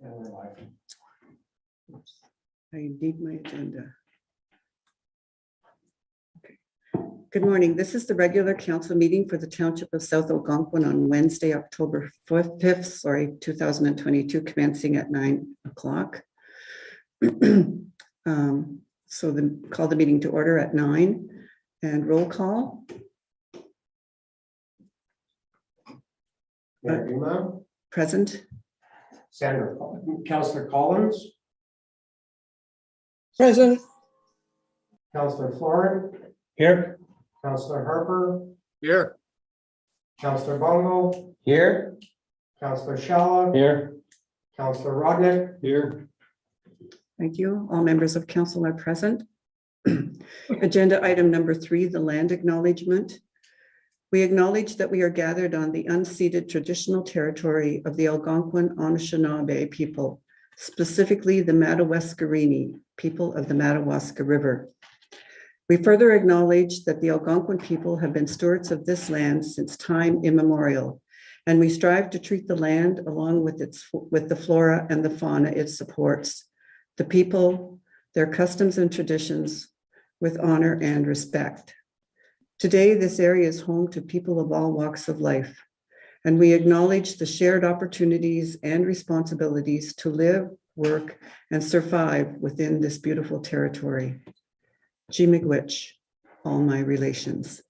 And we're live. I need my agenda. Okay. Good morning. This is the regular council meeting for the Township of South Algonquin on Wednesday, October 5th, 2022, commencing at 9 o'clock. So call the meeting to order at 9 and roll call. Mayor Duma, Present. Councillor Collins, Present. Councillor Florent, Here. Councillor Harper, Here. Councillor Bongo, Here. Councillor Shalla, Here. Councillor Rodnick, Here. Thank you. All members of council are present. Agenda item number 3, the land acknowledgement. We acknowledge that we are gathered on the unceded traditional territory of the Algonquin Anishinaabe people, specifically the Madawaskarini people of the Madawaska River. We further acknowledge that the Algonquin people have been stewards of this land since time immemorial, and we strive to treat the land along with the flora and the fauna it supports, the people, their customs and traditions, with honor and respect. Today, this area is home to people of all walks of life, and we acknowledge the shared opportunities and responsibilities to live, work, and survive within this beautiful territory. Miigwech, all my relations.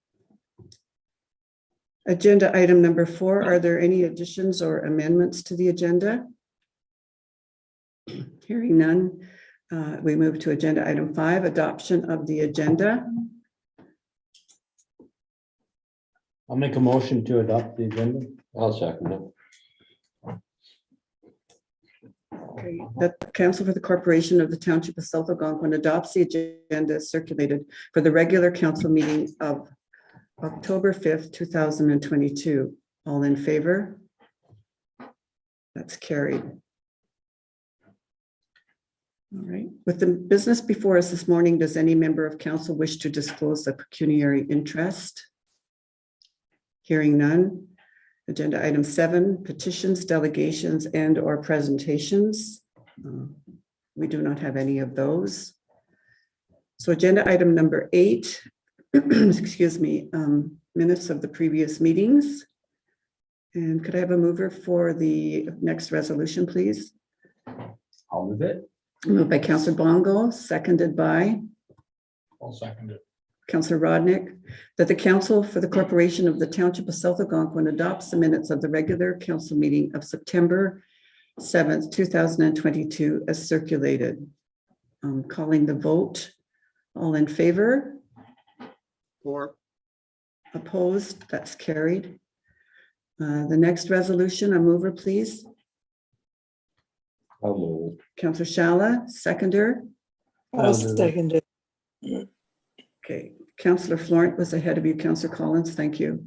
Agenda item number 4, are there any additions or amendments to the agenda? Hearing none, we move to agenda item 5, adoption of the agenda. I'll make a motion to adopt the agenda. I'll second it. Okay, that the Council for the Corporation of the Township of South Algonquin adopts the agenda circulated for the regular council meeting of October 5th, 2022. All in favor? That's carried. All right, with the business before us this morning, does any member of council wish to disclose a pecuniary interest? Hearing none. Agenda item 7, petitions, delegations, and or presentations. We do not have any of those. So agenda item number 8, excuse me, minutes of the previous meetings. And could I have a mover for the next resolution, please? I'll move it. Moved by Councillor Bongo, seconded by I'll second it. Councillor Rodnick, that the Council for the Corporation of the Township of South Algonquin adopts the minutes of the regular council meeting of September 7th, 2022 as circulated. Calling the vote. All in favor? Four. Opposed? That's carried. The next resolution, a mover, please. I'll move. Councillor Shalla, seconder. I'll second it. Okay, Councillor Florent was ahead of you, Councillor Collins, thank you.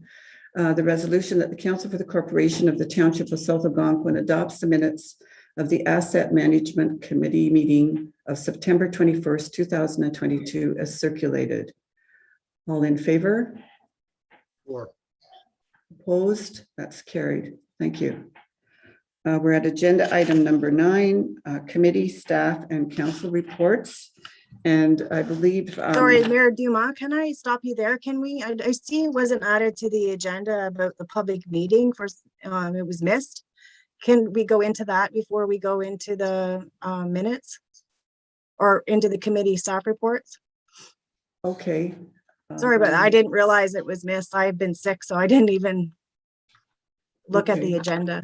The resolution that the Council for the Corporation of the Township of South Algonquin adopts the minutes of the Asset Management Committee meeting of September 21st, 2022 as circulated. All in favor? Four. Opposed? That's carried. Thank you. We're at agenda item number 9, committee, staff, and council reports. And I believe. Sorry, Mayor Duma, can I stop you there? Can we, I see it wasn't added to the agenda about the public meeting for, it was missed. Can we go into that before we go into the minutes? Or into the committee staff reports? Okay. Sorry, but I didn't realize it was missed. I've been sick, so I didn't even look at the agenda.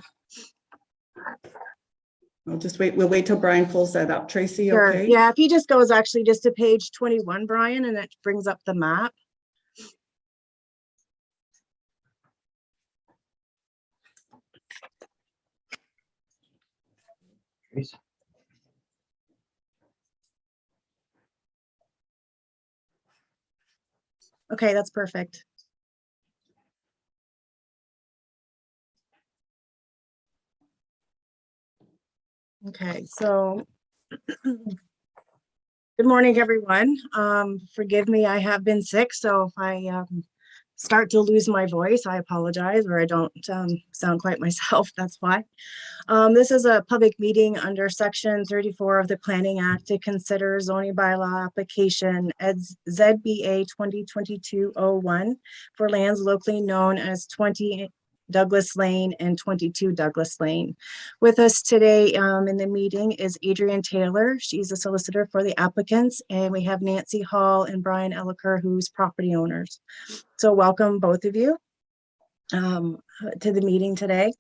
I'll just wait. We'll wait till Brian pulls that up. Tracy, Sure. okay? Yeah, if he just goes actually just to page 21, Brian, and it brings up the map. Okay, that's perfect. Okay, so good morning, everyone. Forgive me, I have been sick, so if I start to lose my voice, I apologize, or I don't sound quite myself, that's why. This is a public meeting under section 34 of the Planning Act to consider zoning bylaw application as ZBA 2022-01 for lands locally known as 20 Douglas Lane and 22 Douglas Lane. With us today in the meeting is Adrienne Taylor. She's a solicitor for the applicants, and we have Nancy Hall and Brian Elliker, who's property owners. So welcome both of you to the meeting today.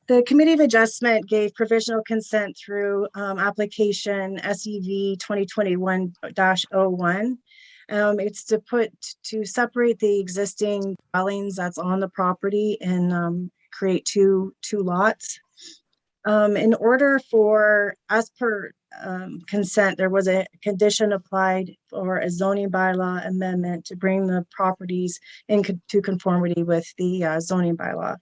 The Committee of Adjustment gave provisional consent through application SEV 2021-01. It's to separate the existing dwellings that's on the property and create two lots. In order for, as per consent, there was a condition applied for a zoning bylaw amendment to bring the properties into conformity with the zoning bylaw.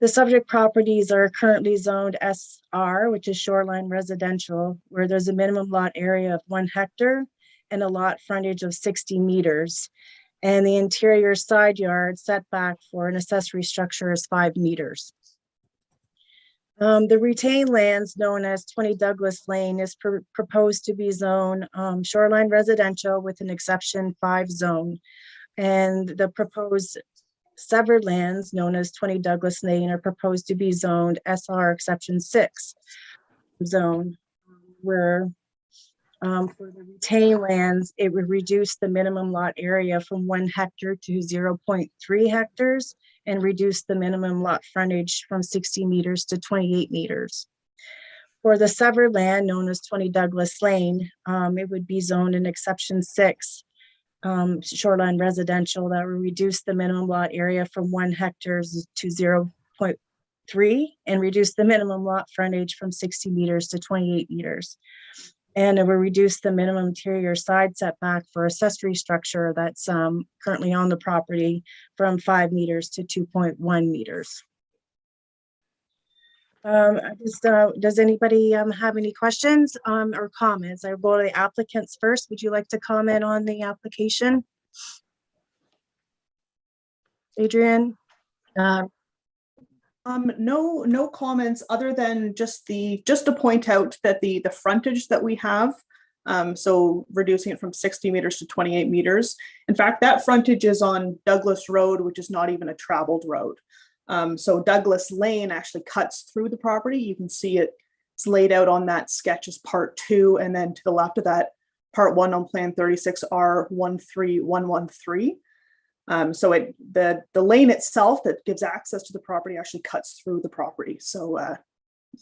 The subject properties are currently zoned SR, which is shoreline residential, where there's a minimum lot area of 1 hectare and a lot frontage of 60 meters. And the interior side yard setback for an accessory structure is 5 meters. The retained lands known as 20 Douglas Lane is proposed to be zoned shoreline residential with an exception 5 zone. And the proposed severed lands known as 20 Douglas Lane are proposed to be zoned SR exception 6 zone, where for the retained lands, it would reduce the minimum lot area from 1 hectare to 0.3 hectares and reduce the minimum lot frontage from 60 meters to 28 meters. For the severed land known as 20 Douglas Lane, it would be zoned in exception 6 shoreline residential that would reduce the minimum lot area from 1 hectare to 0.3 and reduce the minimum lot frontage from 60 meters to 28 meters. And it will reduce the minimum interior side setback for accessory structure that's currently on the property from 5 meters to 2.1 meters. Does anybody have any questions or comments? I'll go to the applicants first. Would you like to comment on the application? Adrienne? No comments other than just to point out that the frontage that we have, so reducing it from 60 meters to 28 meters. In fact, that frontage is on Douglas Road, which is not even a traveled road. So Douglas Lane actually cuts through the property. You can see it's laid out on that sketch as part 2, and then to the left of that, part 1 on plan 36R 13113. So the lane itself that gives access to the property actually cuts through the property. So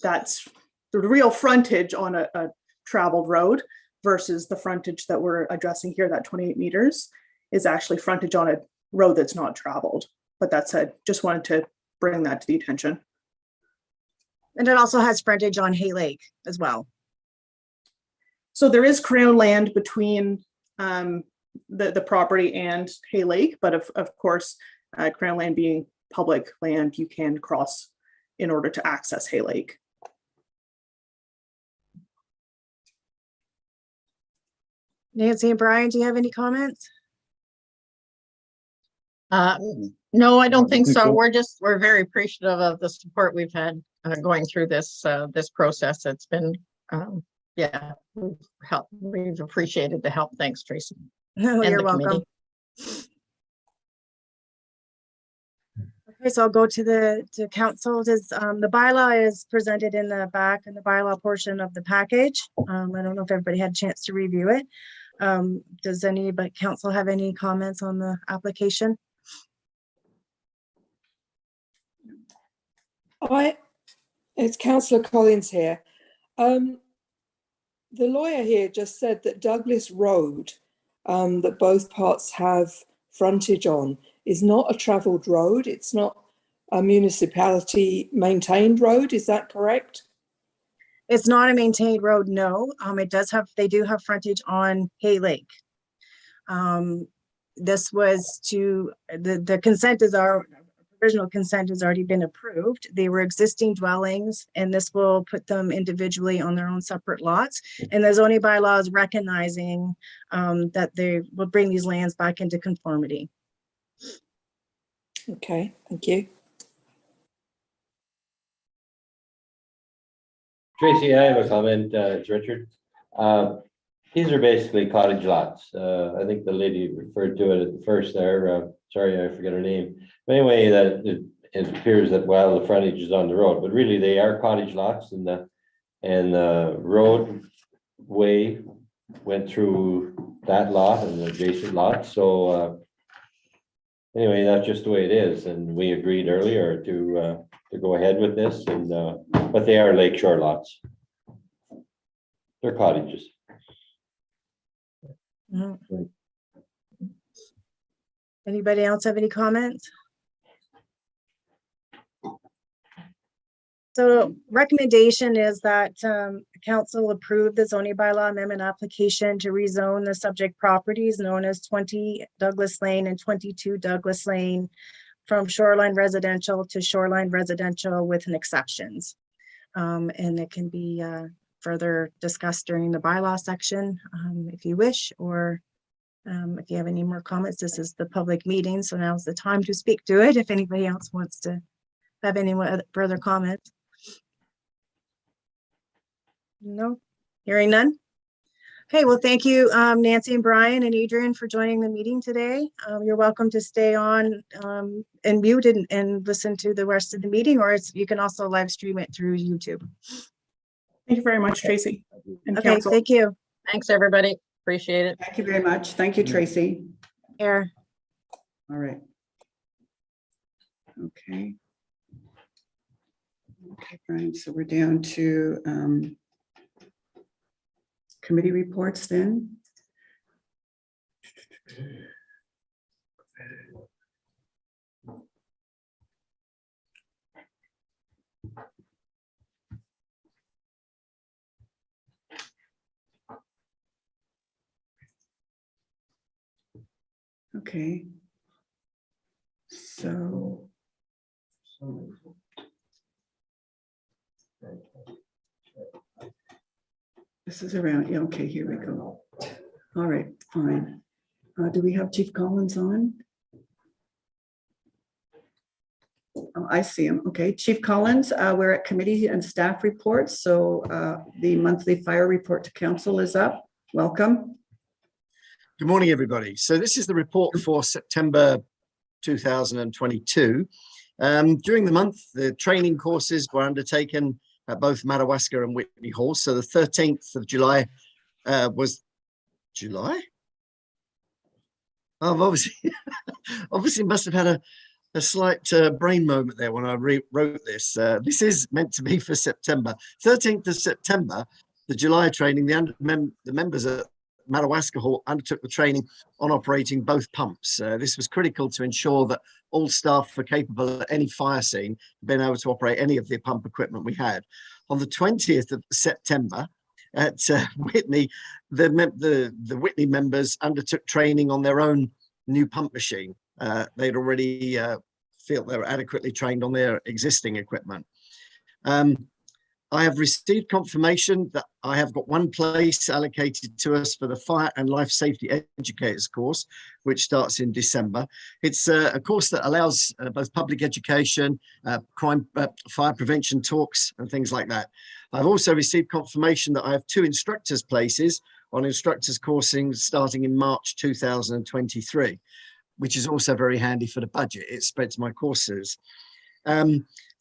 that's the real frontage on a traveled road versus the frontage that we're addressing here, that 28 meters is actually frontage on a road that's not traveled. But that's just wanted to bring that to the attention. And it also has frontage on Hay Lake as well. So there is Crown land between the property and Hay Lake, but of course, Crown land being public land, you can cross in order to access Hay Lake. Nancy and Brian, do you have any comments? No, I don't think so. We're very appreciative of the support we've had going through this process. It's been, yeah, we've appreciated the help. Thanks, Tracy. Oh, you're welcome. Okay, so I'll go to council. The bylaw is presented in the back in the bylaw portion of the package. I don't know if everybody had a chance to review it. Does anybody council have any comments on the application? It's Councillor Collins here. The lawyer here just said that Douglas Road, that both parts have frontage on, is not a travelled road. It's not a municipality maintained road. Is that correct? It's not a maintained road, no. They do have frontage on Hay Lake. This was the consent is our original consent has already been approved. They were existing dwellings, and this will put them individually on their own separate lots. And the zoning bylaws recognizing that they will bring these lands back into conformity. Okay, thank you. Tracy, I have a comment. It's Richard. These are basically cottage lots. I think the lady referred to it at the first there. Sorry, I forget her name. But anyway, that it appears that, well, the frontage is on the road, but really they are cottage lots, and the roadway went through that lot and the adjacent lot. So anyway, that's just the way it is. And we agreed earlier to go ahead with this, and but they are lakeshore lots. They're cottages. Mhm. Anybody else have any comments? So recommendation is that council approve the zoning bylaw amendment application to rezone the subject properties known as 20 Douglas Lane and 22 Douglas Lane from shoreline residential to shoreline residential with an exceptions. And it can be further discussed during the bylaw section if you wish, or if you have any more comments. This is the public meeting, so now's the time to speak to it if anybody else wants to have any further comments. No, hearing none. Okay, well, thank you, Nancy and Brian and Adrian, for joining the meeting today. You're welcome to stay on and mute and listen to the rest of the meeting, or you can also live stream it through YouTube. Thank you very much, Tracy. And Okay, council. thank you. Thanks, everybody. Appreciate it. Thank you very much. Thank you, Tracy. Here. All right. Okay. Okay, Brian, so we're down to committee reports then. Okay. So. This is around, yeah, okay, here we go. All right, fine. Do we have Chief Collins on? Oh, I see him. Okay, Chief Collins, we're at committee and staff reports. So the monthly fire report to council is up. Welcome. Good morning, everybody. So this is the report for September 2022. During the month, the training courses were undertaken at both Madawaska and Whitney Hall. So the 13th of July was July? I've obviously must have had a slight brain moment there when I wrote this. This is meant to be for September. 13th of September, the July training, the members at Madawaska Hall undertook the training on operating both pumps. This was critical to ensure that all staff were capable at any fire scene, being able to operate any of the pump equipment we had. On the 20th of September at Whitney, the Whitney members undertook training on their own new pump machine. They'd already felt they were adequately trained on their existing equipment. I have received confirmation that I have got one place allocated to us for the Fire and Life Safety Educators course, which starts in December. It's a course that allows both public education, fire prevention talks and things like that. I've also received confirmation that I have 2 instructors places on instructors coursing starting in March 2023, which is also very handy for the budget. It spreads my courses.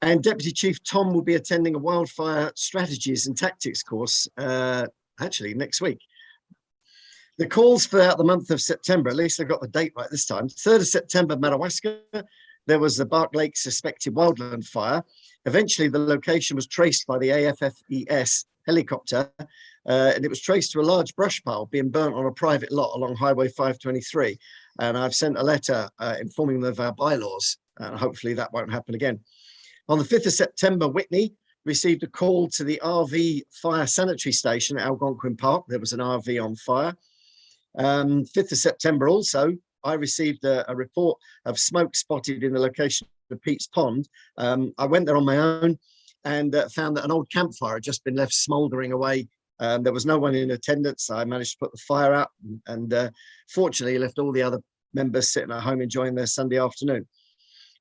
And Deputy Chief Tom will be attending a wildfire strategies and tactics course actually next week. The calls throughout the month of September, at least I got the date right this time. 3rd of September, Madawaska, there was the Bark Lake suspected wildland fire. Eventually, the location was traced by the AFFES helicopter, and it was traced to a large brush pile being burnt on a private lot along Highway 523. And I've sent a letter informing them of our bylaws, and hopefully that won't happen again. On the 5th of September, Whitney received a call to the RV fire sanitary station at Algonquin Park. There was an RV on fire. 5th of September also, I received a report of smoke spotted in the location of Pete's Pond. I went there on my own and found that an old campfire had just been left smouldering away. There was no one in attendance. I managed to put the fire out and fortunately left all the other members sitting at home enjoying their Sunday afternoon.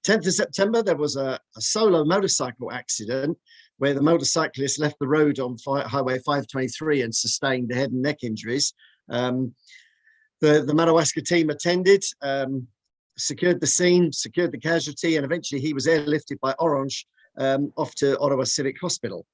10th of September, there was a solo motorcycle accident where the motorcyclist left the road on Highway 523 and sustained head and neck injuries. The Madawaska team attended, secured the scene, secured the casualty, and eventually he was airlifted by Orange off to Ottawa Civic Hospital.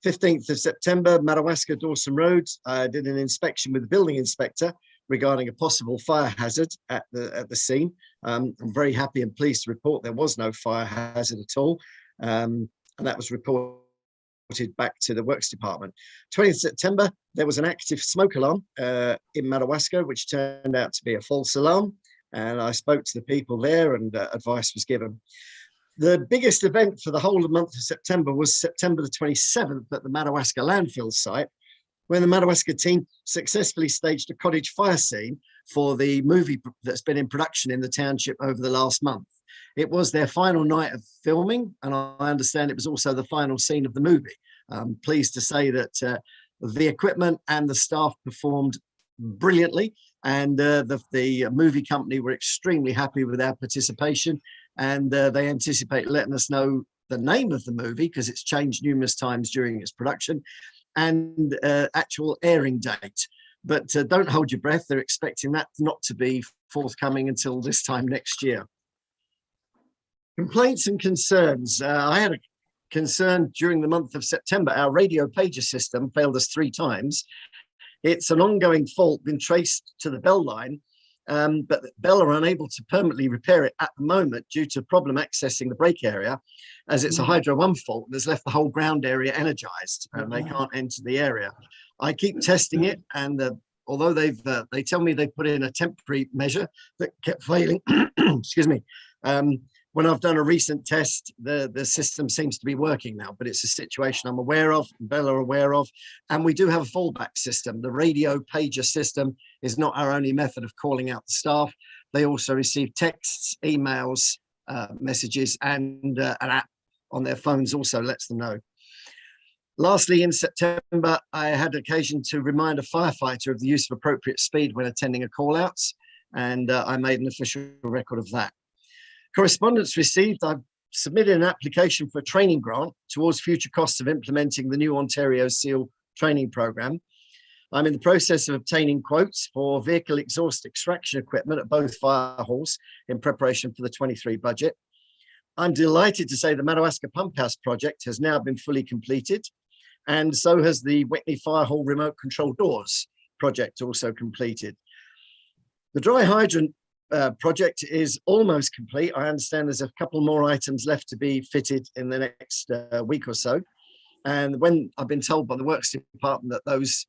15th of September, Madawaska Dawson Road did an inspection with the building inspector regarding a possible fire hazard at the scene. I'm very happy and pleased to report there was no fire hazard at all. And that was reported back to the Works Department. 20th September, there was an active smoke alarm in Madawaska, which turned out to be a false alarm. And I spoke to the people there and advice was given. The biggest event for the whole month of September was September the 27th at the Madawaska landfill site, when the Madawaska team successfully staged a cottage fire scene for the movie that's been in production in the township over the last month. It was their final night of filming, and I understand it was also the final scene of the movie. I'm pleased to say that the equipment and the staff performed brilliantly, and the movie company were extremely happy with our participation, and they anticipate letting us know the name of the movie because it's changed numerous times during its production, and actual airing date. But don't hold your breath. They're expecting that not to be forthcoming until this time next year. Complaints and concerns. I had a concern during the month of September. Our radio pager system failed us 3 times. It's an ongoing fault, been traced to the Bell line, but Bell are unable to permanently repair it at the moment due to problem accessing the brake area, as it's a Hydro 1 fault that's left the whole ground area energized and they can't enter the area. I keep testing it, and although they tell me they put in a temporary measure that kept failing, excuse me, when I've done a recent test, the system seems to be working now, but it's a situation I'm aware of, Bell are aware of, and we do have a fallback system. The radio pager system is not our only method of calling out the staff. They also receive texts, emails, messages, and an app on their phones also lets them know. Lastly, in September, I had occasion to remind a firefighter of the use of appropriate speed when attending a call-outs, and I made an official record of that. Correspondence received, I've submitted an application for a training grant towards future costs of implementing the new Ontario SEAL training program. I'm in the process of obtaining quotes for vehicle exhaust extraction equipment at both fire halls in preparation for the 23 budget. I'm delighted to say the Madawaska Pump House project has now been fully completed, and so has the Whitney Fire Hall remote control doors project also completed. The dry hydrant project is almost complete. I understand there's a couple more items left to be fitted in the next week or so. And when I've been told by the Works Department that those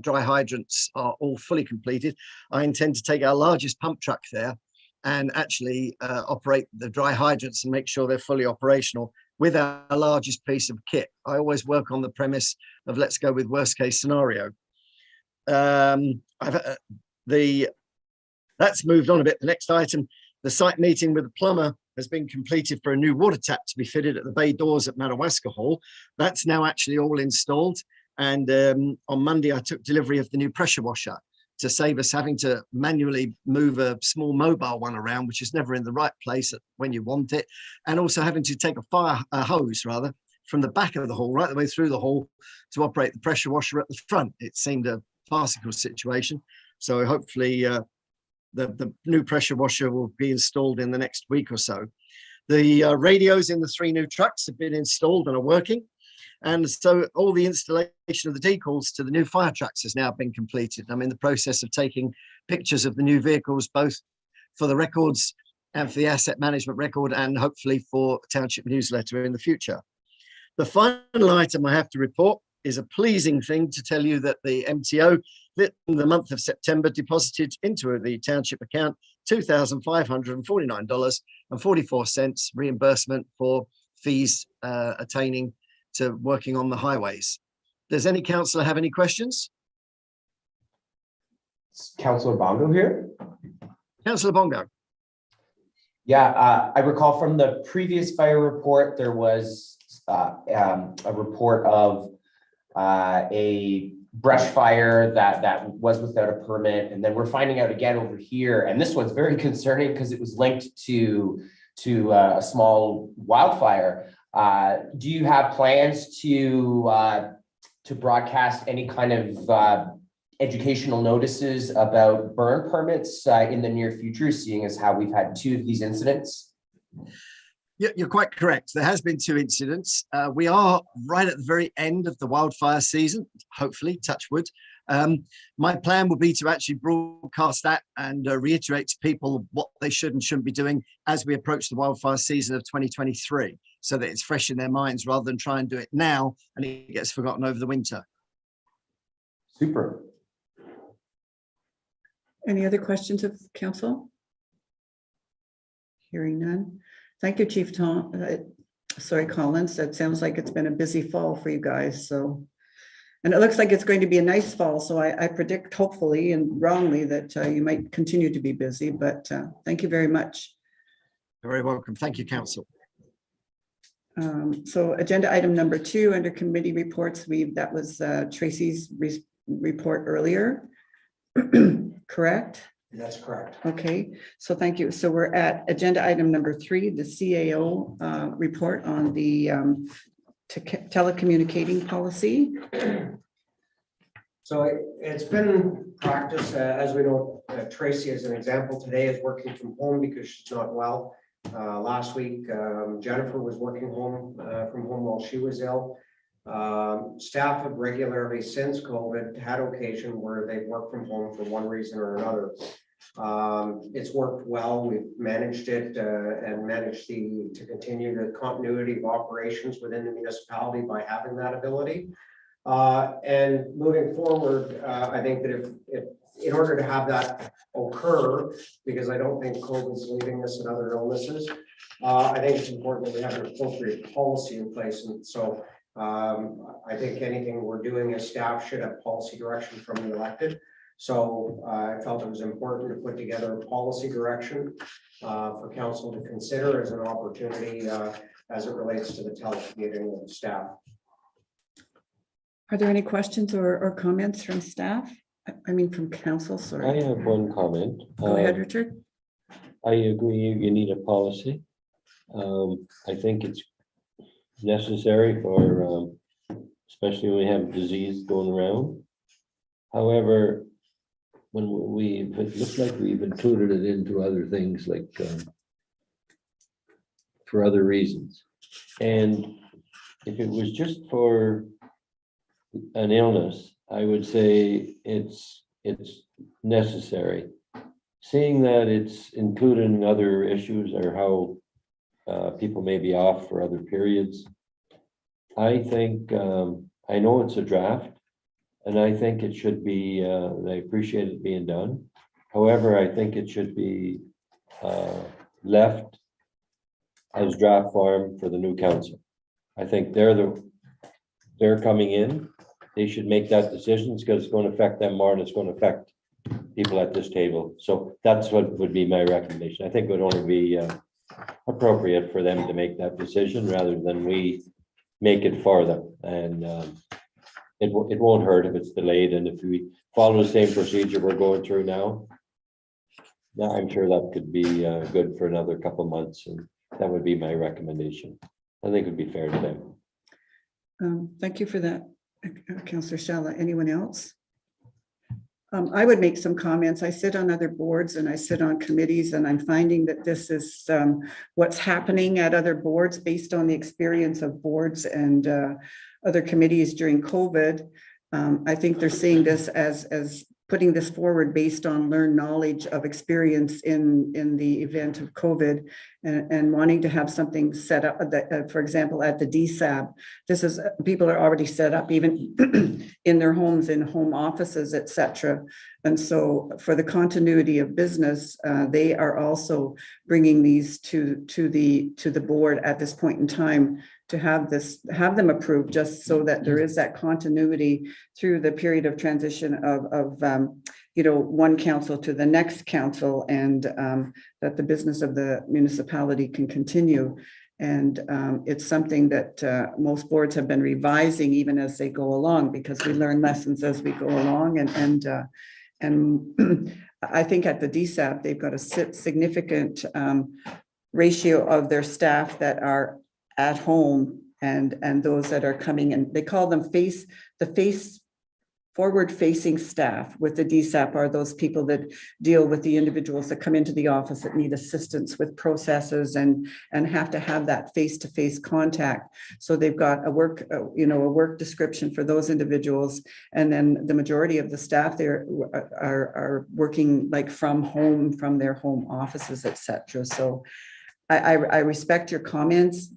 dry hydrants are all fully completed, I intend to take our largest pump truck there and actually operate the dry hydrants and make sure they're fully operational with our largest piece of kit. I always work on the premise of let's go with worst case scenario. That's moved on a bit. The next item, the site meeting with the plumber has been completed for a new water tap to be fitted at the bay doors at Madawaska Hall. That's now actually all installed. And on Monday, I took delivery of the new pressure washer to save us having to manually move a small mobile one around, which is never in the right place when you want it. And also having to take a hose from the back of the hall, right the way through the hall to operate the pressure washer at the front. It seemed a farcical situation. So hopefully, the new pressure washer will be installed in the next week or so. The radios in the 3 new trucks have been installed and are working. And so all the installation of the decals to the new fire trucks has now been completed. I'm in the process of taking pictures of the new vehicles, both for the records and for the asset management record, and hopefully for a township newsletter in the future. The final item I have to report is a pleasing thing to tell you that the MTO that in the month of September deposited into the township account $2,549.44 reimbursement for fees attaining to working on the highways. Does any councillor have any questions? Councillor Bongo here. Councillor Bongo. Yeah, I recall from the previous fire report, there was a report of a brush fire that was without a permit. And then we're finding out again over here, and this one's very concerning because it was linked to a small wildfire. Do you have plans to broadcast any kind of educational notices about burn permits in the near future, seeing as how we've had 2 of these incidents? You're quite correct. There has been 2 incidents. We are right at the very end of the wildfire season, hopefully, touch wood. My plan will be to actually broadcast that and reiterate to people what they should and shouldn't be doing as we approach the wildfire season of 2023, so that it's fresh in their minds rather than try and do it now and it gets forgotten over the winter. Super. Any other questions of council? Hearing none. Thank you, Chief Tom. Collins. That sounds like it's been a busy fall for you guys. So, and it looks like it's going to be a nice fall. So I predict, hopefully and wrongly, that you might continue to be busy. But thank you very much. You're very welcome. Thank you, Council. So agenda item number 2 under committee reports, that was Tracy's report earlier. Correct? That's correct. Okay, so thank you. So we're at agenda item number 3, the CAO report on the telecommunicating policy. So it's been practice, as we know, Tracy, as an example, today is working from home because she's not well. Last week, Jennifer was working from home while she was ill. Staff have regularly since COVID had occasion where they work from home for one reason or another. It's worked well. We've managed it and managed to continue the continuity of operations within the municipality by having that ability. And moving forward, I think that if in order to have that occur, because I don't think COVID is leaving us and other illnesses, I think it's important that we have an appropriate policy in place. And so I think anything we're doing as staff should have policy direction from the elected. So I felt it was important to put together a policy direction for council to consider as an opportunity as it relates to the telecommuting staff. Are there any questions or comments from staff? I mean, from council, sorry. I have one comment. Go ahead, Richard. I agree, you need a policy. I think it's necessary for, especially when we have disease going around. However, when it looks like we've included it into other things, like for other reasons. And if it was just for an illness, I would say it's necessary. Seeing that it's included in other issues or how people may be off for other periods, I think, I know it's a draft, and I think it should be, I appreciate it being done. However, I think it should be left as draft form for the new council. I think they're coming in. They should make that decision because it's going to affect them more and it's going to affect people at this table. So that's what would be my recommendation. I think it would only be appropriate for them to make that decision rather than we make it for them. And it won't hurt if it's delayed. And if we follow the same procedure we're going through now, I'm sure that could be good for another couple of months. And that would be my recommendation. I think it would be fair to them. Thank you for that, Councillor Shalla. Anyone else? I would make some comments. I sit on other boards and I sit on committees, and I'm finding that this is what's happening at other boards based on the experience of boards and other committees during COVID. I think they're seeing this as putting this forward based on learned knowledge of experience in the event of COVID, and wanting to have something set up that, for example, at the DSAB, this is, people are already set up even in their homes, in home offices, etc. And so for the continuity of business, they are also bringing these to the board at this point in time to have them approved, just so that there is that continuity through the period of transition of one council to the next council, and that the business of the municipality can continue. And it's something that most boards have been revising even as they go along, because we learn lessons as we go along. And I think at the DSAP, they've got a significant ratio of their staff that are at home and those that are coming in. They call them forward-facing staff with the DSAP are those people that deal with the individuals that come into the office that need assistance with processes and have to have that face-to-face contact. So they've got a work description for those individuals. And then the majority of the staff there are working like from home, from their home offices, et cetera. So I respect your comments,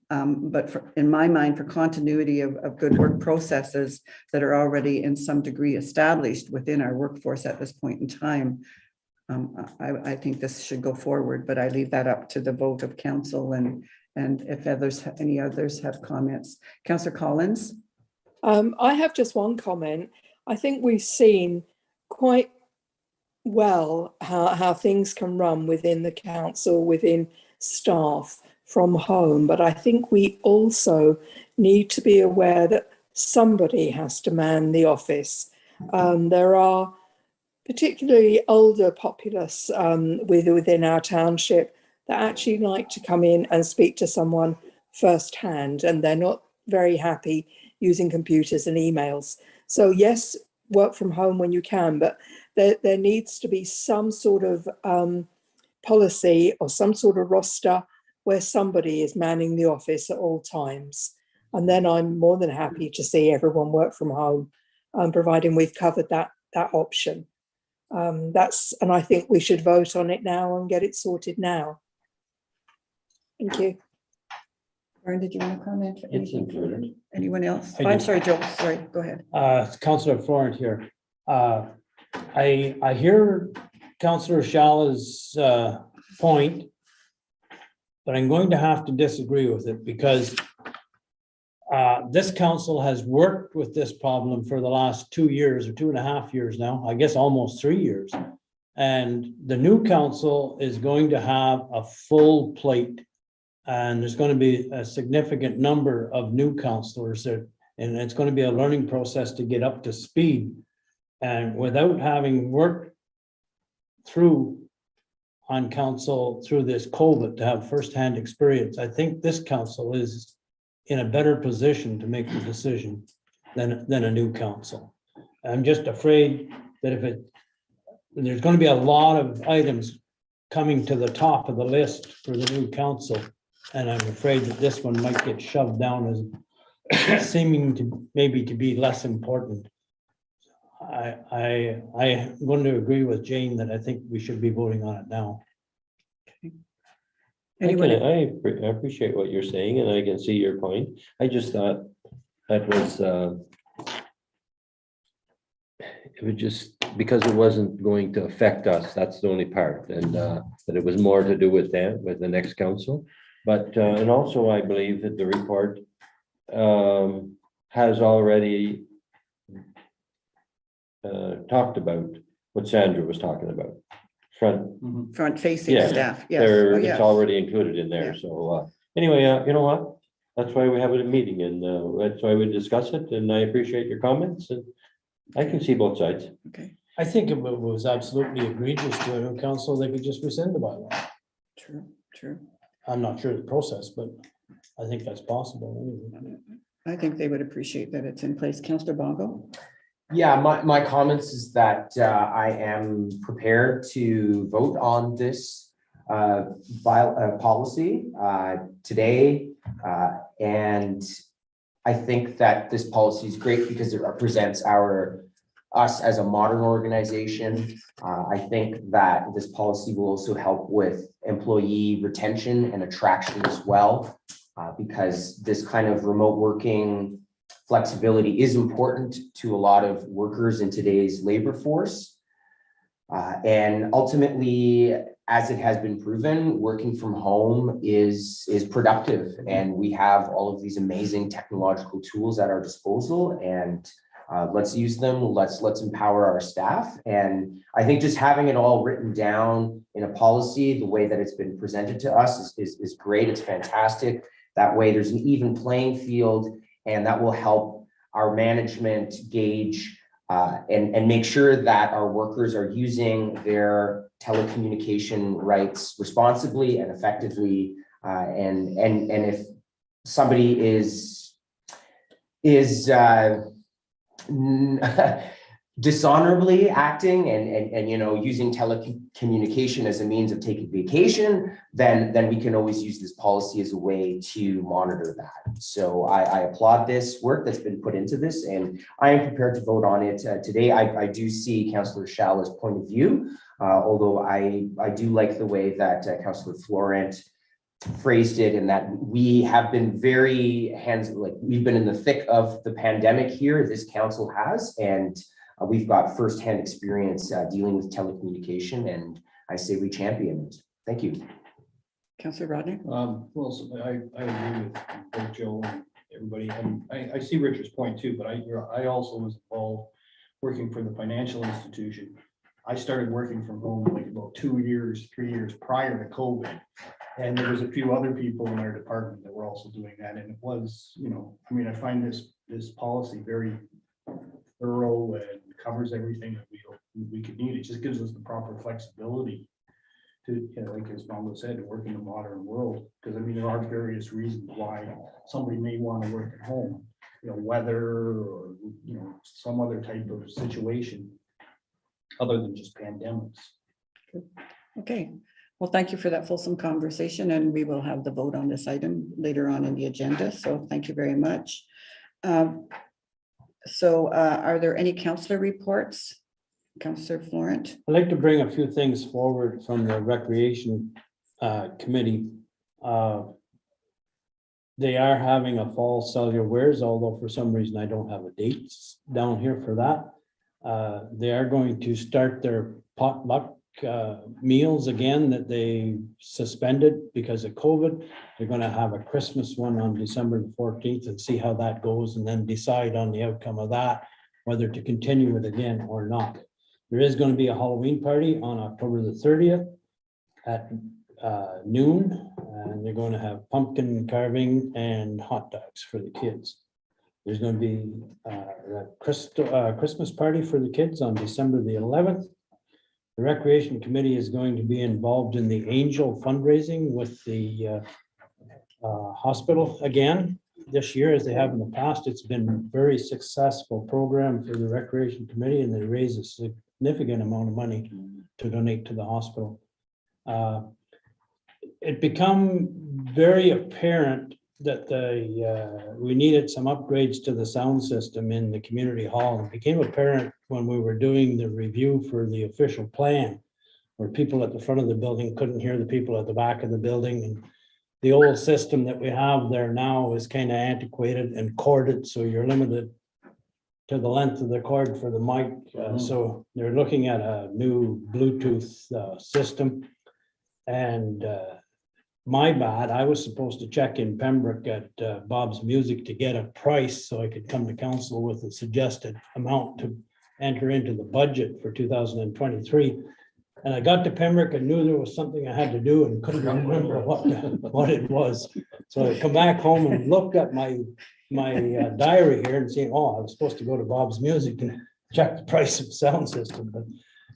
but in my mind, for continuity of good work processes that are already in some degree established within our workforce at this point in time, I think this should go forward, but I leave that up to the vote of council and if any others have comments. Councillor Collins? I have just one comment. I think we've seen quite well how things can run within the council, within staff from home, but I think we also need to be aware that somebody has to man the office. There are particularly older populace within our township that actually like to come in and speak to someone firsthand, and they're not very happy using computers and emails. So yes, work from home when you can, but there needs to be some sort of policy or some sort of roster where somebody is manning the office at all times. And then I'm more than happy to see everyone work from home, providing we've covered that option. And I think we should vote on it now and get it sorted now. Thank you. Brian, did you want to comment? It's included. Anyone else? I I'm do. sorry, Joe. Sorry, go ahead. Councillor Florent here. I hear Councillor Shala's point, but I'm going to have to disagree with it because this council has worked with this problem for the last 2 years or 2.5 years now, I guess almost 3 years. And the new council is going to have a full plate. And there's going to be a significant number of new councillors there, and it's going to be a learning process to get up to speed. And without having worked through on council through this COVID to have firsthand experience, I think this council is in a better position to make the decision than a new council. I'm just afraid that there's going to be a lot of items coming to the top of the list for the new council. And I'm afraid that this one might get shoved down as seeming to maybe to be less important. I'm going to agree with Jane that I think we should be voting on it now. Anyone? I appreciate what you're saying, and I can see your point. I just thought that was it was just because it wasn't going to affect us. That's the only part, and that it was more to do with them, with the next council. But and also I believe that the report has already talked about what Sandra was talking about. Front-facing Yeah, staff, yes. Oh, yes. It's already included in there. Yeah. So anyway, you know what? That's why we have a meeting, and that's why we discuss it. And I appreciate your comments, and I can see both sides. Okay, I think if it was absolutely egregious to a new council, they could just rescind the bylaw. true. I'm not sure of the process, but I think that's possible. Anyway. I think they would appreciate that it's in place. Councillor Bongo? Yeah, my comments is that I am prepared to vote on this policy today. And I think that this policy is great because it represents us as a modern organization. I think that this policy will also help with employee retention and attraction as well, because this kind of remote working flexibility is important to a lot of workers in today's labor force. And ultimately, as it has been proven, working from home is productive, and we have all of these amazing technological tools at our disposal, and let's use them. Let's empower our staff. And I think just having it all written down in a policy, the way that it's been presented to us is great. It's fantastic. That way there's an even playing field, and that will help our management gauge and make sure that our workers are using their telecommunication rights responsibly and effectively. And if somebody is dishonorably acting and using telecommunication as a means of taking vacation, then we can always use this policy as a way to monitor that. So I applaud this work that's been put into this, and I am prepared to vote on it today. I do see Councillor Shala's point of view, although I do like the way that Councillor Florent phrased it, in that we have been very we've been in the thick of the pandemic here, this council has, and we've got firsthand experience dealing with telecommunication, and I say we champion it. Thank you. Councillor Rodney? Well, so I agree with both Joe and everybody, and I see Richard's point too, but I also was involved working for the financial institution. I started working from home like about 3 years prior to COVID. And there was a few other people in our department that were also doing that. And it was, I find this policy very thorough and covers everything that we could need. It just gives us the proper flexibility to, like as Mongo said, to work in the modern world. Because there are various reasons why somebody may want to work at home, weather or, some other type of situation other than just pandemics. Okay. Well, thank you for that fulsome conversation, and we will have the vote on this item later on in the agenda. So thank you very much. Are there any councillor reports? Councillor Florent? I'd like to bring a few things forward from the Recreation Committee. They are having a fall cellular wares, although for some reason I don't have a date down here for that. They are going to start their potluck meals again that they suspended because of COVID. They're going to have a Christmas one on December the 14th and see how that goes, and then decide on the outcome of that, whether to continue it again or not. There is going to be a Halloween party on October the 30th at noon, and they're going to have pumpkin carving and hot dogs for the kids. There's going to be a Christmas party for the kids on December the 11th. The Recreation Committee is going to be involved in the Angel fundraising with the hospital again this year, as they have in the past. It's been a very successful program for the Recreation Committee, and they raise a significant amount of money to donate to the hospital. It became very apparent that we needed some upgrades to the sound system in the community hall. It became apparent when we were doing the review for the official plan, where people at the front of the building couldn't hear the people at the back of the building. And the old system that we have there now is kind of antiquated and corded, so you're limited to the length of the cord for the mic. So they're looking at a new Bluetooth system. And my bad, I was supposed to check in Pembroke at Bob's Music to get a price so I could come to council with a suggested amount to enter into the budget for 2023. And I got to Pembroke and knew there was something I had to do and couldn't remember what it was. So I come back home and looked at my diary here and saying, oh, I was supposed to go to Bob's Music and check the price of the sound system. But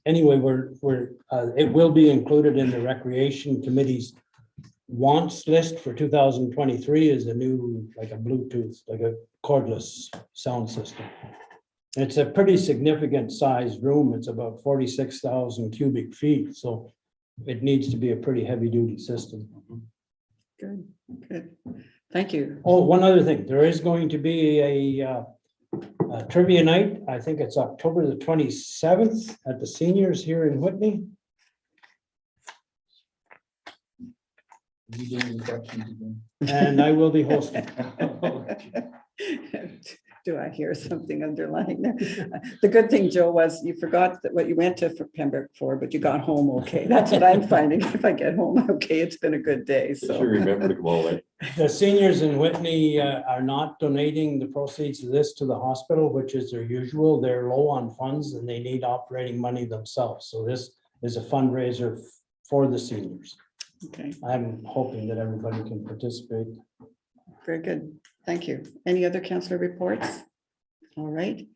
anyway, it will be included in the Recreation Committee's wants list for 2023 is a new, like a Bluetooth, like a cordless sound system. It's a pretty significant sized room. It's about 46,000 cubic feet. So it needs to be a pretty heavy duty system. Good. Thank you. Oh, one other thing, there is going to be a trivia night. I think it's October the 27th at the seniors here in Whitney. And I will be hosting. Do I hear something underlying there? The good thing, Joe, was you forgot that what you went to Pembroke for, but you got home okay. That's what I'm finding. If I get home okay, it's been a good day. So remember to come away. The seniors in Whitney are not donating the proceeds of this to the hospital, which is their usual. They're low on funds and they need operating money themselves. So this is a fundraiser for the seniors. okay, I'm hoping that everybody can participate. very good. Thank you. Any other councillor reports? All right.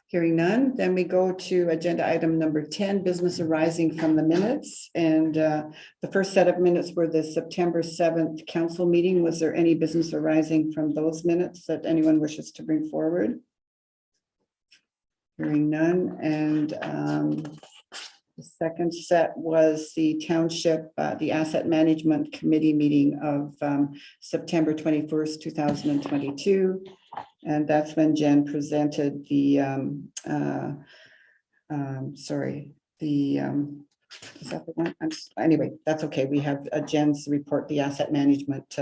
Hearing none, then we go to agenda item number 10, business arising from the minutes. And the first set of minutes were the September 7th council meeting. Was there any business arising from those minutes that anyone wishes to bring forward? Hearing none. And the second set was the township, the asset management committee meeting of September 21st, 2022. And that's when Jen presented the, is that the one? Anyway, that's okay. We have Jen's report, the asset management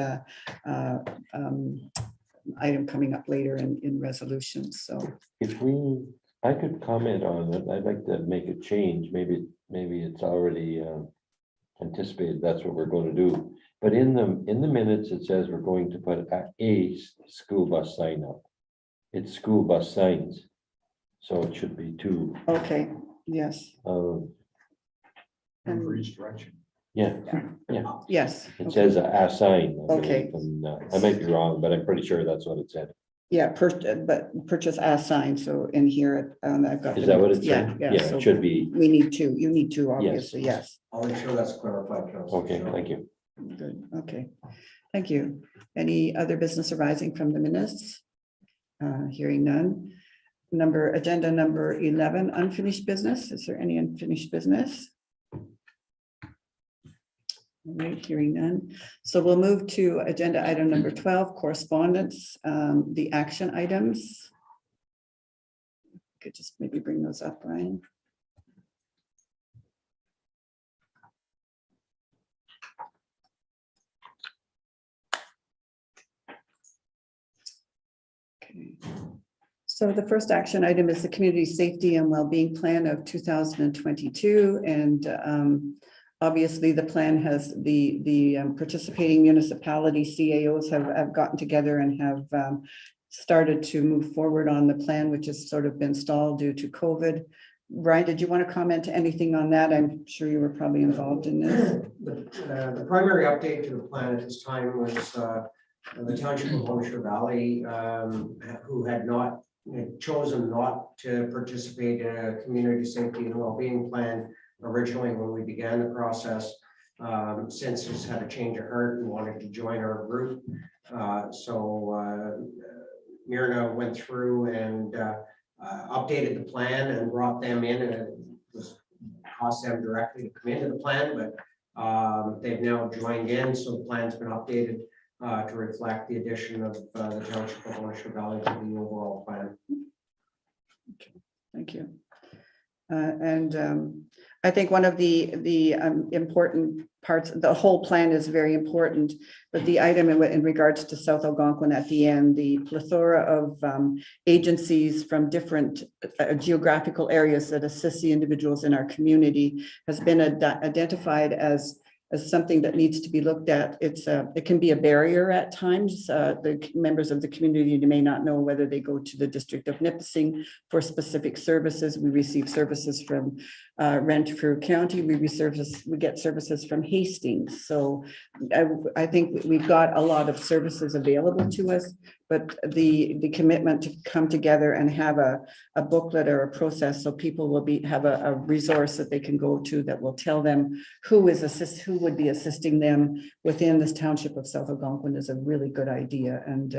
item coming up later in resolutions. So If I could comment on it, I'd like to make a change. Maybe it's already anticipated that's what we're going to do. But in the minutes, it says we're going to put a school bus sign up. It's school bus signs. So it should be two. okay, yes, And for each direction. Yeah, yes. it okay. says a sign. I Okay. believe, and, I might be wrong, but I'm pretty sure that's what it said. Yeah, but purchase as signed, so in here, I've got. Is the that what it notes. Yeah, said? yeah, Yeah, so it should be. we need two, you need two, obviously, yes. I'll make sure that's clarified, Councillor. Okay, thank you. Good, okay, thank you. Any other business arising from the minutes? Hearing none. Agenda number 11, unfinished business. Is there any unfinished business? All right, hearing none. So we'll move to agenda item number 12, correspondence, the action items. Could just maybe bring those up, Ryan. Okay. So the first action item is the Community Safety and Wellbeing Plan of 2022. And obviously the plan has the participating municipality CAOs have gotten together and have started to move forward on the plan, which has sort of been stalled due to COVID. Brian, did you want to comment anything on that? I'm sure you were probably involved in this. The primary update to the plan at this time was the Township of Hoosier Valley, who had chosen not to participate in a community safety and wellbeing plan originally when we began the process. Since has had a change of heart and wanted to join our group. So Myrna went through and updated the plan and brought them in, and it was cost them directly to come into the plan, but they've now joined in, so the plan's been updated to reflect the addition of the Township of Hoosier Valley to the overall plan. Okay, thank you. And I think one of the important parts, the whole plan is very important, but the item in regards to South Algonquin at the end, the plethora of agencies from different geographical areas that assist the individuals in our community has been identified as something that needs to be looked at. It can be a barrier at times. The members of the community may not know whether they go to the District of Nipissing for specific services. We receive services from Renfrew County. We get services from Hastings. So I think we've got a lot of services available to us, but the commitment to come together and have a booklet or a process so people will have a resource that they can go to that will tell them who would be assisting them within this township of South Algonquin is a really good idea. And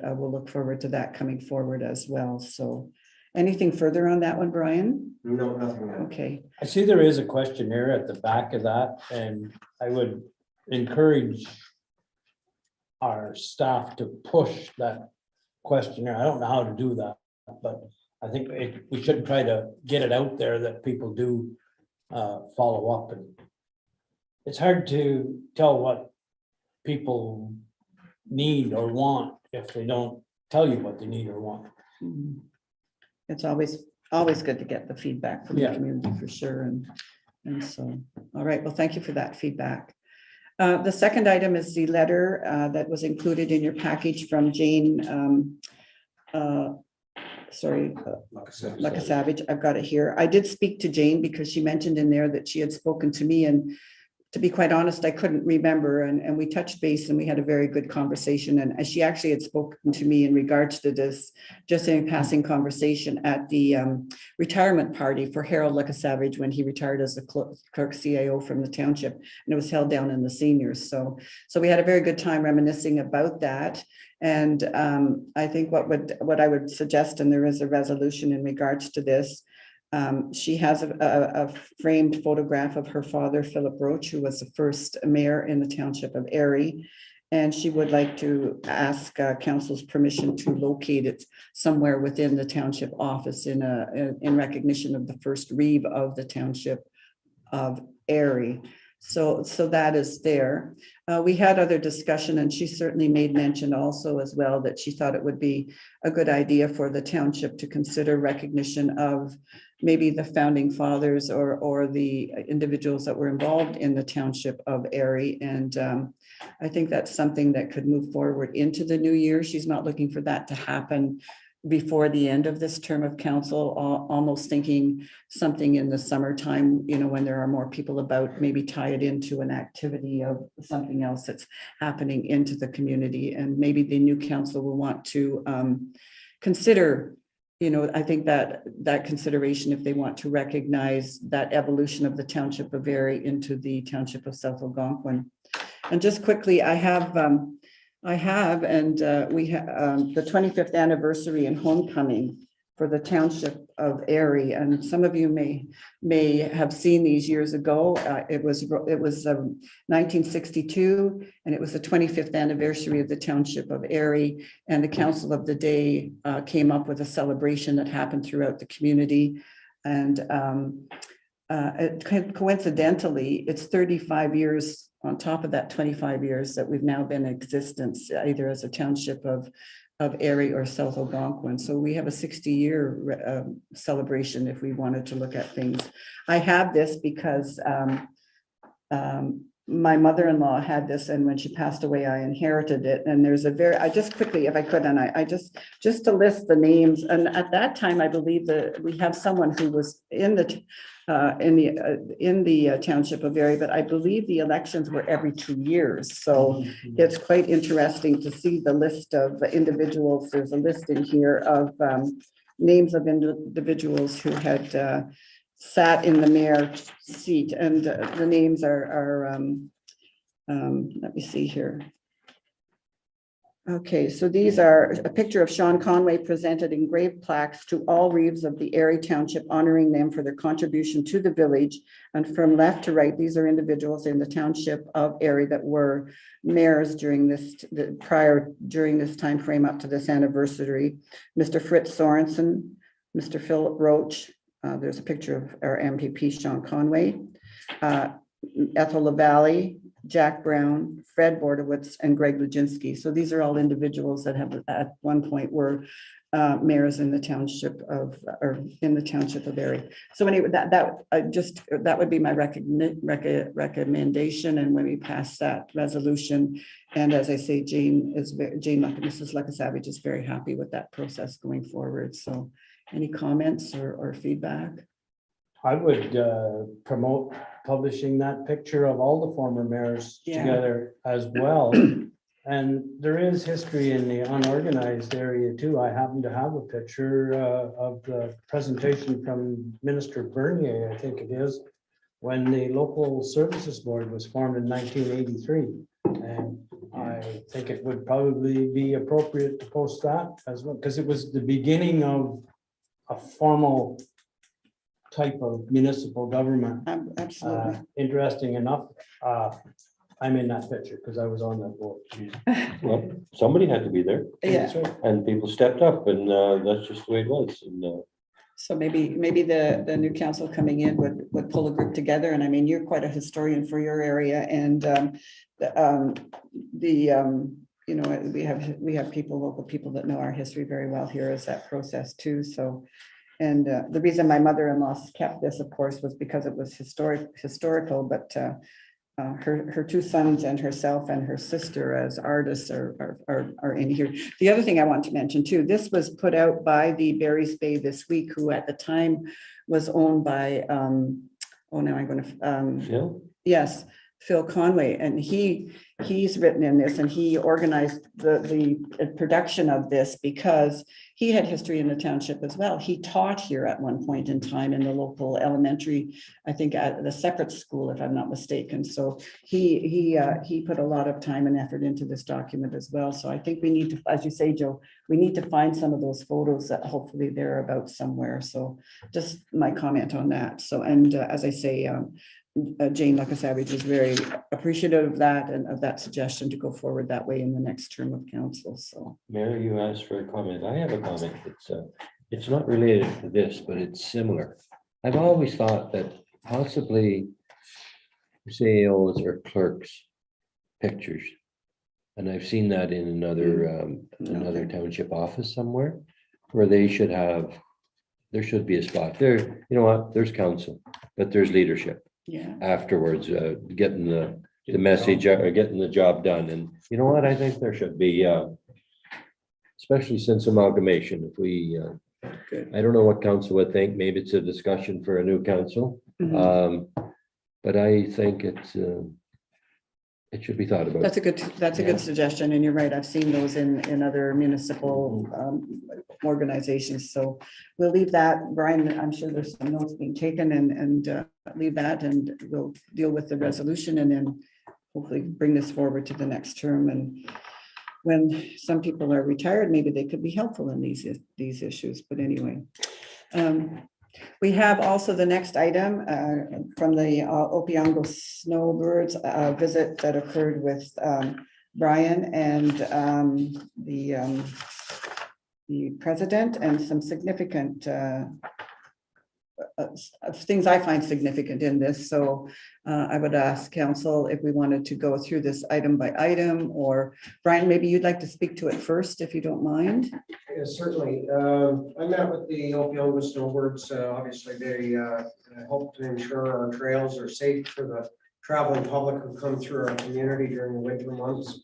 we'll look forward to that coming forward as well. So anything further on that one, Brian? No, nothing. Okay. I see there is a questionnaire at the back of that, and I would encourage our staff to push that questionnaire. I don't know how to do that, but I think we should try to get it out there that people do follow up. And it's hard to tell what people need or want if they don't tell you what they need or want. It's always good to get the feedback from the community for sure. And so, all right, well, thank you for that feedback. The second item is the letter that was included in your package from Jane, Luckasavage. I've got it here. I did speak to Jane because she mentioned in there that she had spoken to me and to be quite honest, I couldn't remember, and we touched base and we had a very good conversation. And she actually had spoken to me in regards to this, just in a passing conversation at the retirement party for Harold Savage when he retired as the clerk CIO from the township, and it was held down in the seniors. So we had a very good time reminiscing about that. And I think what I would suggest, and there is a resolution in regards to this. She has a framed photograph of her father, Philip Roach, who was the first mayor in the township of Erie. And she would like to ask council's permission to locate it somewhere within the township office in recognition of the first reeve of the township of Erie. So that is there. We had other discussion, and she certainly made mention also as well that she thought it would be a good idea for the township to consider recognition of maybe the founding fathers or the individuals that were involved in the township of Erie. And I think that's something that could move forward into the new year. She's not looking for that to happen before the end of this term of council, almost thinking something in the summertime, when there are more people about, maybe tie it into an activity of something else that's happening into the community. And maybe the new council will want to consider, I think that consideration, if they want to recognize that evolution of the township of Erie into the township of South Algonquin. And just quickly, we have the 25th anniversary and homecoming for the township of Erie, and some of you may have seen these years ago. It was 1962, and it was the 25th anniversary of the township of Erie, and the council of the day came up with a celebration that happened throughout the community. And coincidentally, it's 35 years on top of that 25 years that we've now been in existence, either as a township of Erie or South Algonquin. So we have a 60-year celebration if we wanted to look at things. I have this because my mother-in-law had this, and when she passed away, I inherited it. And there's I just quickly, if I could, and I just to list the names. And at that time, I believe that we have someone who was in the township of Erie, but I believe the elections were every 2 years. So it's quite interesting to see the list of individuals. There's a list in here of names of individuals who had sat in the mayor seat, and the names are let me see here. Okay, so these are a picture of Sean Conway presented engraved plaques to all reeves of the Erie Township, honoring them for their contribution to the village. And from left to right, these are individuals in the township of Erie that were mayors during this time frame up to this anniversary. Mr. Fritz Sorensen, Mr. Philip Roach. There's a picture of our MPP, Sean Conway, Ethel LaValle, Jack Brown, Fred Bordowitz, and Greg Luginski. So these are all individuals that have at one point were mayors in the township of Erie. So anyway, that would be my recommendation. And when we pass that resolution, and as I say, Mrs. Luckasavage is very happy with that process going forward. So any comments or feedback? I would promote publishing that picture of all the former mayors together as well. And there is history in the unorganized area too. I happen to have a picture of the presentation from Minister Bernier, I think it is, when the local services board was formed in 1983. And I think it would probably be appropriate to post that as well, because it was the beginning of a formal type of municipal government. Absolutely. Interesting enough, I'm in that picture because I was on that board. Well, somebody had to be there. Yeah. And people stepped up, and that's just the way it was. And So maybe the new council coming in would pull a group together. And I mean, you're quite a historian for your area, and we have local people that know our history very well here as that process too. So, and the reason my mother-in-law kept this, of course, was because it was historical, but her two sons and herself and her sister as artists are in here. The other thing I want to mention too, this was put out by the Barry's Bay this week, who at the time was owned by, Phil? yes, Phil Conway, and he's written in this, and he organized the production of this because he had history in the township as well. He taught here at one point in time in the local elementary, I think at the separate school, if I'm not mistaken. So he put a lot of time and effort into this document as well. So I think we need to, as you say, Joe, we need to find some of those photos that hopefully they're about somewhere. So just my comment on that. So, and as I say, Jane Luckasavage is very appreciative of that and of that suggestion to go forward that way in the next term of council. So, Mayor, you asked for a comment. I have a comment. It's not related to this, but it's similar. I've always thought that possibly CAOs or clerks' pictures. And I've seen that in another township office somewhere where they should have, there should be a spot there. You know what? There's council, but there's leadership yeah. afterwards, getting the message or getting the job done. And you know what? I think there should be, especially since amalgamation, if we, Good. I don't know what council would think. Maybe it's a discussion for a new council. Mhm. But I think it's, it should be thought about. That's a good suggestion. And you're right. I've seen those in other municipal organizations. So we'll leave that. Brian, I'm sure there's some notes being taken and leave that, and we'll deal with the resolution and then hopefully bring this forward to the next term. And when some people are retired, maybe they could be helpful in these issues. But anyway, we have also the next item from the Opeongo Snowbirds visit that occurred with Brian and the president, and some significant things I find significant in this. So I would ask council if we wanted to go through this item by item, or Brian, maybe you'd like to speak to it first, if you don't mind. Yes, certainly. I met with the Opeongo Snowbirds. Obviously, they hope to ensure our trails are safe for the traveling public who come through our community during the winter months.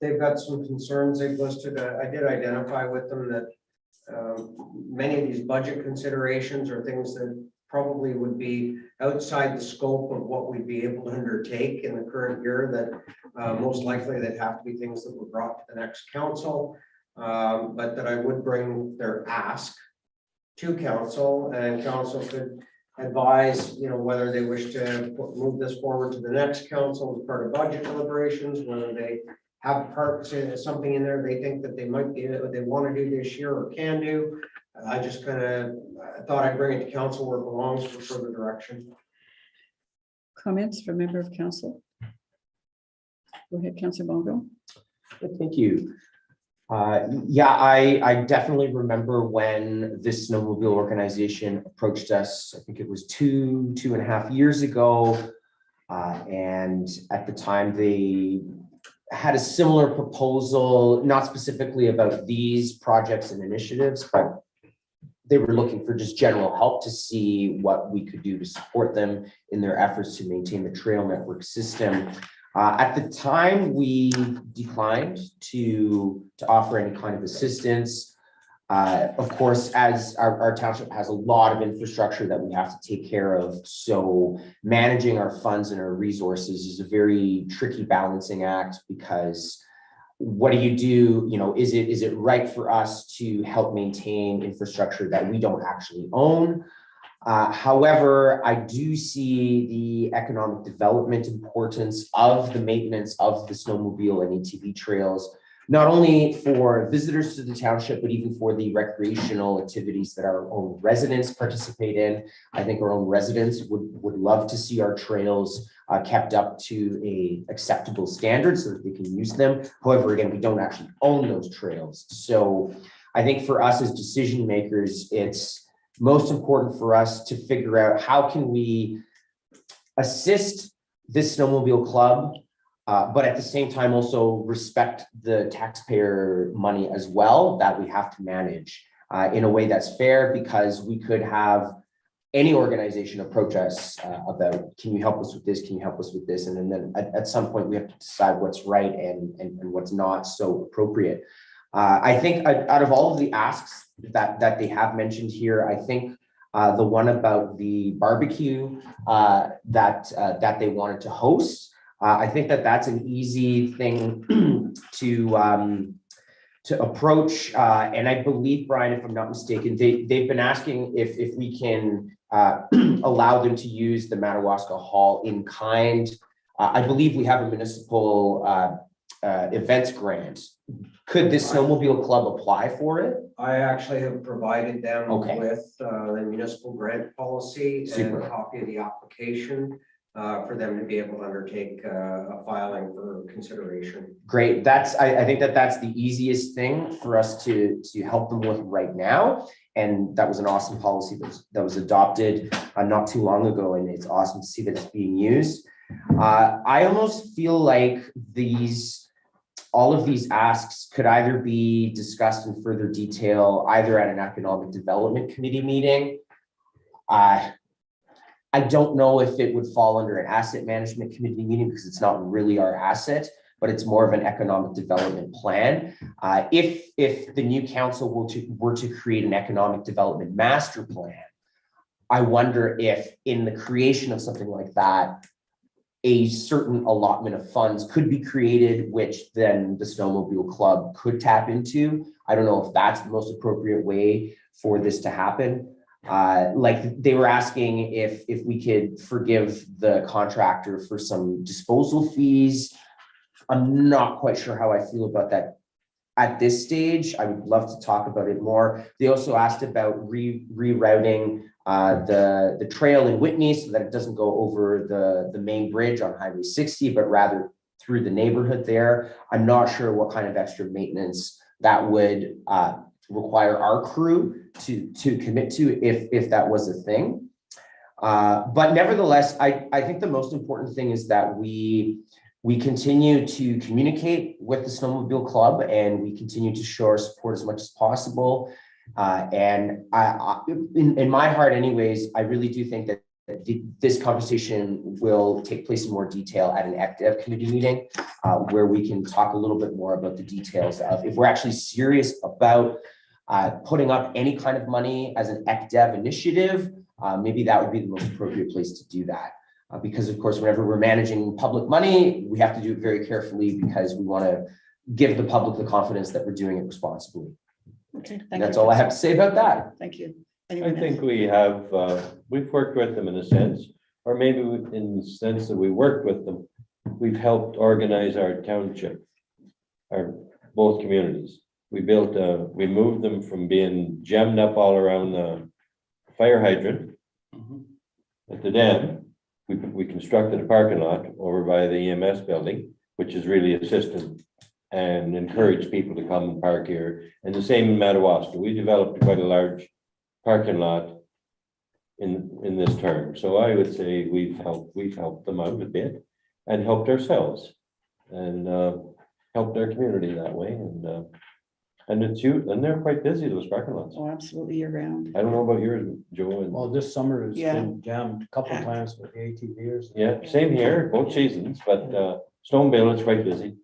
They've got some concerns they've listed. I did identify with them that many of these budget considerations are things that probably would be outside the scope of what we'd be able to undertake in the current year, that most likely they'd have to be things that were brought to the next council, but that I would bring their ask to council, and council could advise, whether they wish to move this forward to the next council as part of budget deliberations, whether they have something in there they think that they might be, they want to do this year or can do. I just kind of thought I'd bring it to council where it belongs for further direction. Comments from member of council? Go ahead, Councilor Bongo. Thank you. I definitely remember when this snowmobile organization approached us. I think it was two and a half years ago. And at the time they had a similar proposal, not specifically about these projects and initiatives, but they were looking for just general help to see what we could do to support them in their efforts to maintain the trail network system. At the time, we declined to offer any kind of assistance. Of course, as our township has a lot of infrastructure that we have to take care of, so managing our funds and our resources is a very tricky balancing act, because what do? Is it right for us to help maintain infrastructure that we don't actually own? However, I do see the economic development importance of the maintenance of the snowmobile and ATV trails, not only for visitors to the township, but even for the recreational activities that our own residents participate in. I think our own residents would love to see our trails kept up to a acceptable standard so that they can use them. However, again, we don't actually own those trails. So I think for us as decision makers, it's most important for us to figure out how can we assist this snowmobile club, but at the same time also respect the taxpayer money as well that we have to manage in a way that's fair, because we could have any organization approach us about, can you help us with this? Can you help us with this? And then at some point we have to decide what's right and what's not so appropriate. I think out of all of the asks that they have mentioned here, I think the one about the barbecue that they wanted to host. I think that that's an easy thing to approach. And I believe, Brian, if I'm not mistaken, they've been asking if we can allow them to use the Madawaska Hall in kind. I believe we have a municipal events grant. Could this snowmobile club apply for it? I actually have provided them Okay. with the municipal grant policy and Super. a copy of the application for them to be able to undertake a filing for consideration. Great. I think that's the easiest thing for us to help them with right now. And that was an awesome policy that was adopted not too long ago, and it's awesome to see that it's being used. I almost feel like all of these asks could either be discussed in further detail, either at an economic development committee meeting. I don't know if it would fall under an asset management committee meeting because it's not really our asset, but it's more of an economic development plan. If the new council were to create an economic development master plan, I wonder if in the creation of something like that, a certain allotment of funds could be created, which then the snowmobile club could tap into. I don't know if that's the most appropriate way for this to happen. Like they were asking if we could forgive the contractor for some disposal fees. I'm not quite sure how I feel about that at this stage. I would love to talk about it more. They also asked about rerouting the trail in Whitney so that it doesn't go over the main bridge on Highway 60, but rather through the neighborhood there. I'm not sure what kind of extra maintenance that would require our crew to commit to if that was a thing. But nevertheless, I think the most important thing is that we continue to communicate with the snowmobile club and we continue to show our support as much as possible. And in my heart anyways, I really do think that this conversation will take place in more detail at an ECDev committee meeting, where we can talk a little bit more about the details of if we're actually serious about putting up any kind of money as an ECDev initiative. Maybe that would be the most appropriate place to do that. Because of course, whenever we're managing public money, we have to do it very carefully because we want to give the public the confidence that we're doing it responsibly. Okay, And thank that's you. all I have to say about that. Thank you. I Anyone think else? we have, we've worked with them in a sense, or maybe in the sense that we worked with them, we've helped organize our township, our both communities. We moved them from being jammed up all around the fire hydrant at the dam. We constructed a parking lot over by the EMS building, which is really assisted and encouraged people to come and park here. And the same in Madawaska. We developed quite a large parking lot in this term. So I would say we've helped them out a bit and helped ourselves and helped our community that way. And it's huge, and they're quite busy, those parking lots. Oh, absolutely year round. I don't know about yours, Joe. Well, this summer has Yeah. been jammed a couple Packed. times with the ATVers. Yeah, same here, both seasons, but Stoneville is quite busy.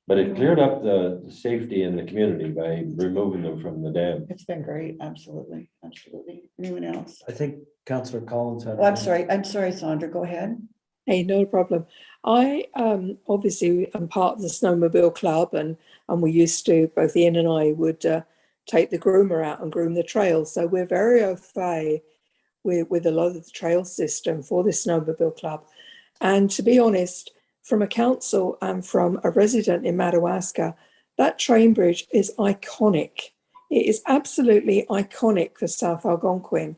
But it cleared up the safety in the community by removing them from the dam. It's been great. Absolutely. Absolutely. Anyone else? I think Councillor Collins had. Oh, I'm sorry, Sandra, go ahead. Hey, no problem. I obviously am part of the snowmobile club, and we used to, both Ian and I would take the groomer out and groom the trails. So we're very au fait with a lot of the trail system for the snowmobile club. And to be honest, from a council and from a resident in Madawaska, that train bridge is iconic. It is absolutely iconic for South Algonquin.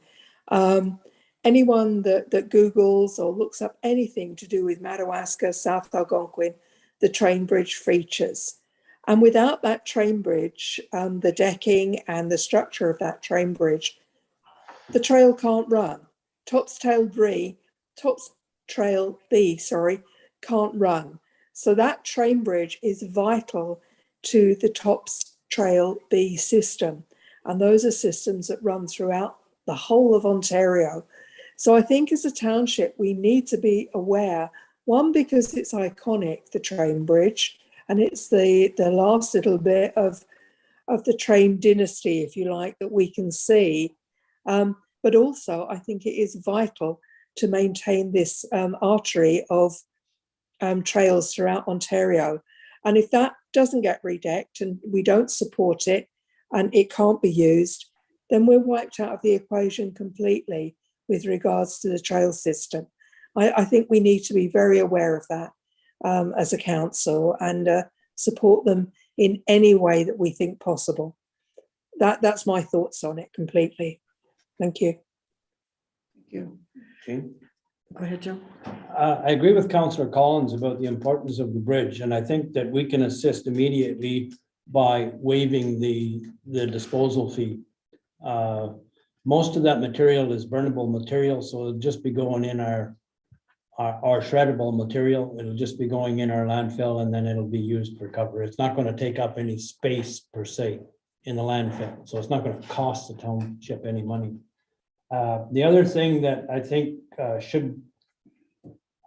Anyone that Googles or looks up anything to do with Madawaska, South Algonquin, the train bridge features. And without that train bridge, the decking and the structure of that train bridge, the trail can't run. Tops Trail B, can't run. So that train bridge is vital to the Tops Trail B system. And those are systems that run throughout the whole of Ontario. So I think as a township, we need to be aware, one, because it's iconic, the train bridge, and it's the last little bit of the train dynasty, if you like, that we can see. but also I think it is vital to maintain this artery of trails throughout Ontario. And if that doesn't get redecked and we don't support it and it can't be used, then we're wiped out of the equation completely with regards to the trail system. I think we need to be very aware of that as a council and support them in any way that we think possible. That's my thoughts on it completely. Thank you. Thank you. Jean? Go ahead, Joe. I agree with Councillor Collins about the importance of the bridge, and I think that we can assist immediately by waiving the disposal fee. Most of that material is burnable material, so it'll just be going in our shreddable material. It'll just be going in our landfill, and then it'll be used for cover. It's not going to take up any space per se in the landfill, so it's not going to cost the township any money. The other thing that I think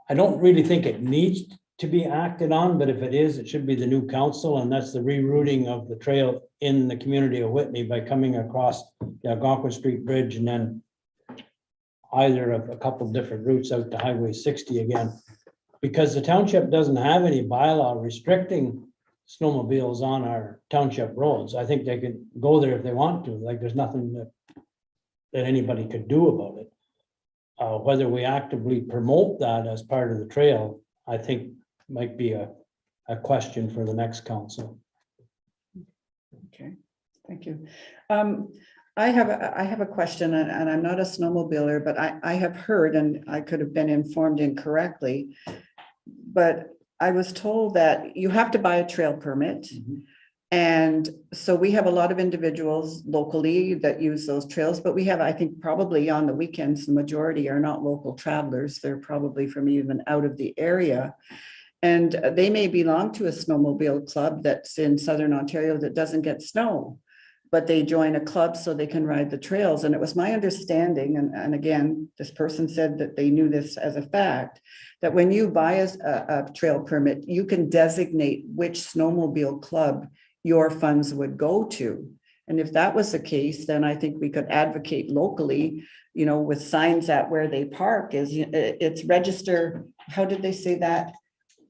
I don't really think it needs to be acted on, but if it is, it should be the new council, and that's the rerouting of the trail in the community of Whitney by coming across the Algonquin Street Bridge and then either of a couple of different routes out to Highway 60 again. Because the township doesn't have any bylaw restricting snowmobiles on our township roads. I think they could go there if they want to, like there's nothing that anybody could do about it. Whether we actively promote that as part of the trail, I think might be a question for the next council. Okay, thank you. I have a question, and I'm not a snowmobiler, but I have heard, and I could have been informed incorrectly, but I was told that you have to buy a trail permit. And so we have a lot of individuals locally that use those trails, but we have, I think, probably on the weekends, the majority are not local travelers. They're probably from even out of the area. And they may belong to a snowmobile club that's in Southern Ontario that doesn't get snow, but they join a club so they can ride the trails. And it was my understanding, and again, this person said that they knew this as a fact, that when you buy a trail permit, you can designate which snowmobile club your funds would go to. And if that was the case, then I think we could advocate locally, you know, with signs at where they park is it's register. How did they say that?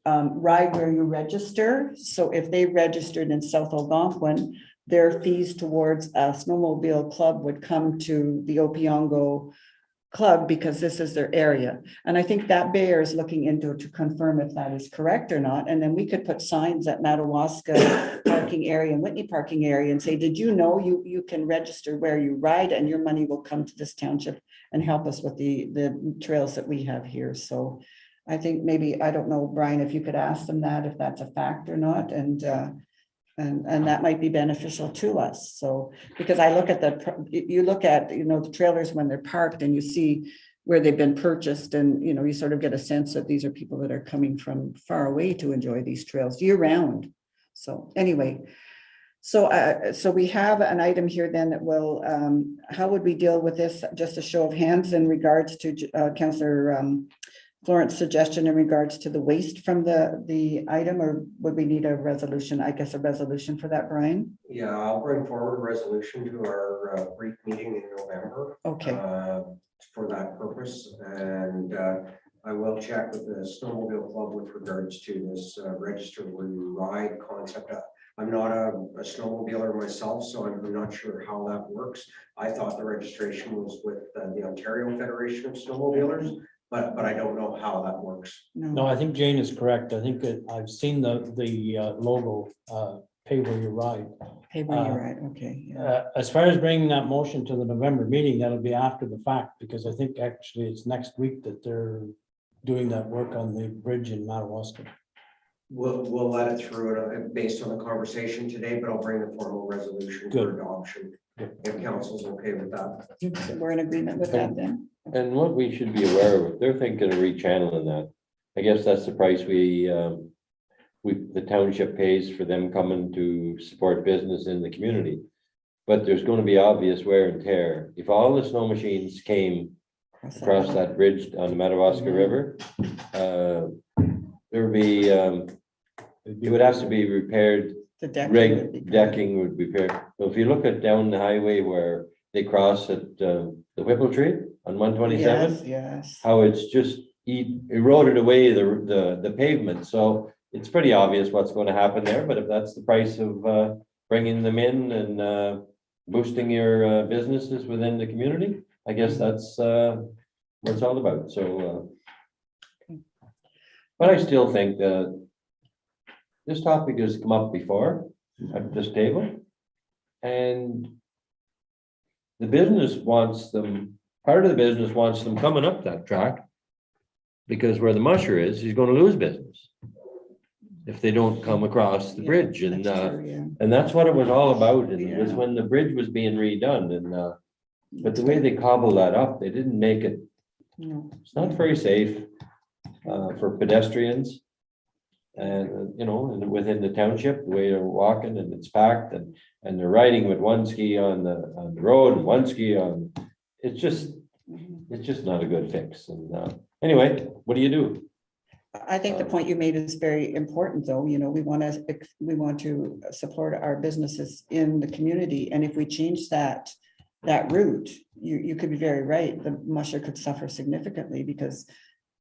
Ride where you register. So if they registered in South Algonquin, their fees towards a snowmobile club would come to the Opiongo club because this is their area. And I think that bears looking into to confirm if that is correct or not. And then we could put signs at Madawaska parking area and Whitney parking area and say, did you know you can register where you ride and your money will come to this township and help us with the trails that we have here. So I think maybe, I don't know, Brian, if you could ask them that, if that's a fact or not. And that might be beneficial to us. So, because I look at you look at, you know, the trailers when they're parked and you see where they've been purchased and, you know, you sort of get a sense that these are people that are coming from far away to enjoy these trails year round. So anyway, so we have an item here then that will, how would we deal with this? Just a show of hands in regards to Councillor Florence's suggestion in regards to the waste from the item, or would we need a resolution? I guess a resolution for that, Brian? Yeah, I'll bring forward a resolution to our brief meeting in November. Okay. For that purpose, and I will check with the snowmobile club with regards to this register where you ride concept. I'm not a snowmobiler myself, so I'm not sure how that works. I thought the registration was with the Ontario Federation of Snowmobilers. But I don't know how that works. No, I think Jane is correct. I think that I've seen the logo, pay where you ride. Pay where you ride, okay. Yeah. As far as bringing that motion to the November meeting, that'll be after the fact, because I think actually it's next week that they're doing that work on the bridge in Madawaska. We'll let it through based on the conversation today, but I'll bring the formal resolution for adoption. If council's okay with that. So we're in agreement with that then. And what we should be aware of, if they're thinking of rechanneling that, I guess that's the price the township pays for them coming to support business in the community. But there's going to be obvious wear and tear. If all the snow machines came across that bridge on the Madawaska River, there would be, it would have to be repaired. The decking decking would be repaired. So if you look at down the highway where they cross at the Whipple Tree on 127. Yes, yes. How it's just eroded away the pavement. So it's pretty obvious what's going to happen there, but if that's the price of bringing them in and boosting your businesses within the community, I guess that's what it's all about. So, but I still think that this topic has come up before at this table, and the business wants them, part of the business wants them coming up that track, because where the musher is, he's going to lose business if they don't come across the bridge. And and that's what it was all about. And it was when the bridge was being redone. And but the way they cobbled that up, they didn't make it. It's not very safe for pedestrians. And you know, and within the township, the way they're walking, and it's packed, and they're riding with one ski on the road and one ski on. It's just not a good fix. And anyway, what do you do? I think the point you made is very important, though. You know, we want to support our businesses in the community, and if we change that route, you could be very right. The musher could suffer significantly because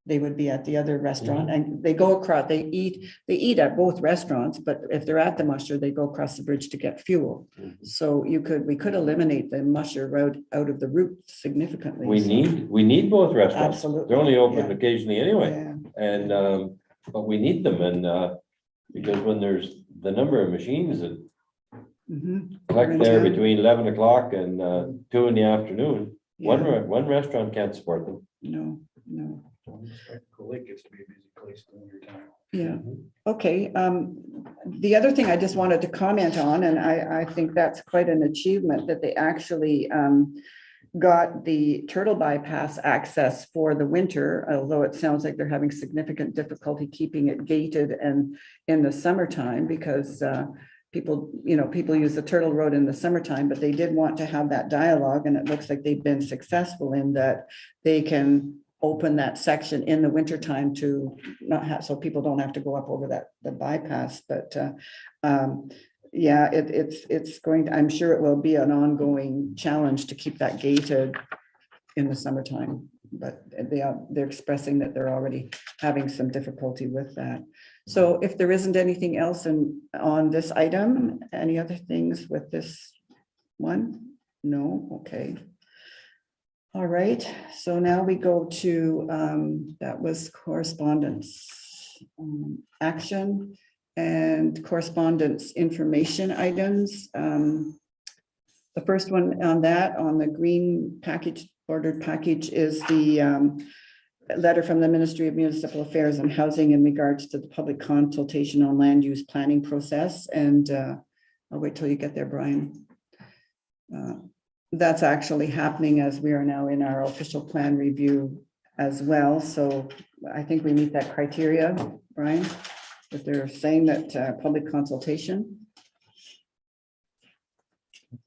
they would be at the other restaurant and they go across, they eat at both restaurants, but if they're at the musher, they go across the bridge to get fuel. So we could eliminate the musher route out of the route significantly. We need both restaurants. Absolutely. They're only open occasionally anyway. Yeah. And but we need them, and because when there's the number of machines that collect there between 11 o'clock and 2 in the afternoon, one restaurant can't support them. No. It gets to be a busy place during your time. Yeah, okay. The other thing I just wanted to comment on, and I think that's quite an achievement, that they actually got the turtle bypass access for the winter, although it sounds like they're having significant difficulty keeping it gated and in the summertime, because people use the turtle road in the summertime, but they did want to have that dialogue, and it looks like they've been successful in that they can open that section in the wintertime to not have, so people don't have to go up over the bypass. But yeah, it's going to, I'm sure it will be an ongoing challenge to keep that gated in the summertime, but they're expressing that they're already having some difficulty with that. So if there isn't anything else on this item, any other things with this one? No, okay. All right, so now we go to, that was correspondence, action and correspondence information items. The first one on the green package, ordered package, is the letter from the Ministry of Municipal Affairs and Housing in regards to the public consultation on land use planning process. And I'll wait till you get there, Brian. That's actually happening as we are now in our official plan review as well. So I think we meet that criteria, Brian, that they're saying that public consultation.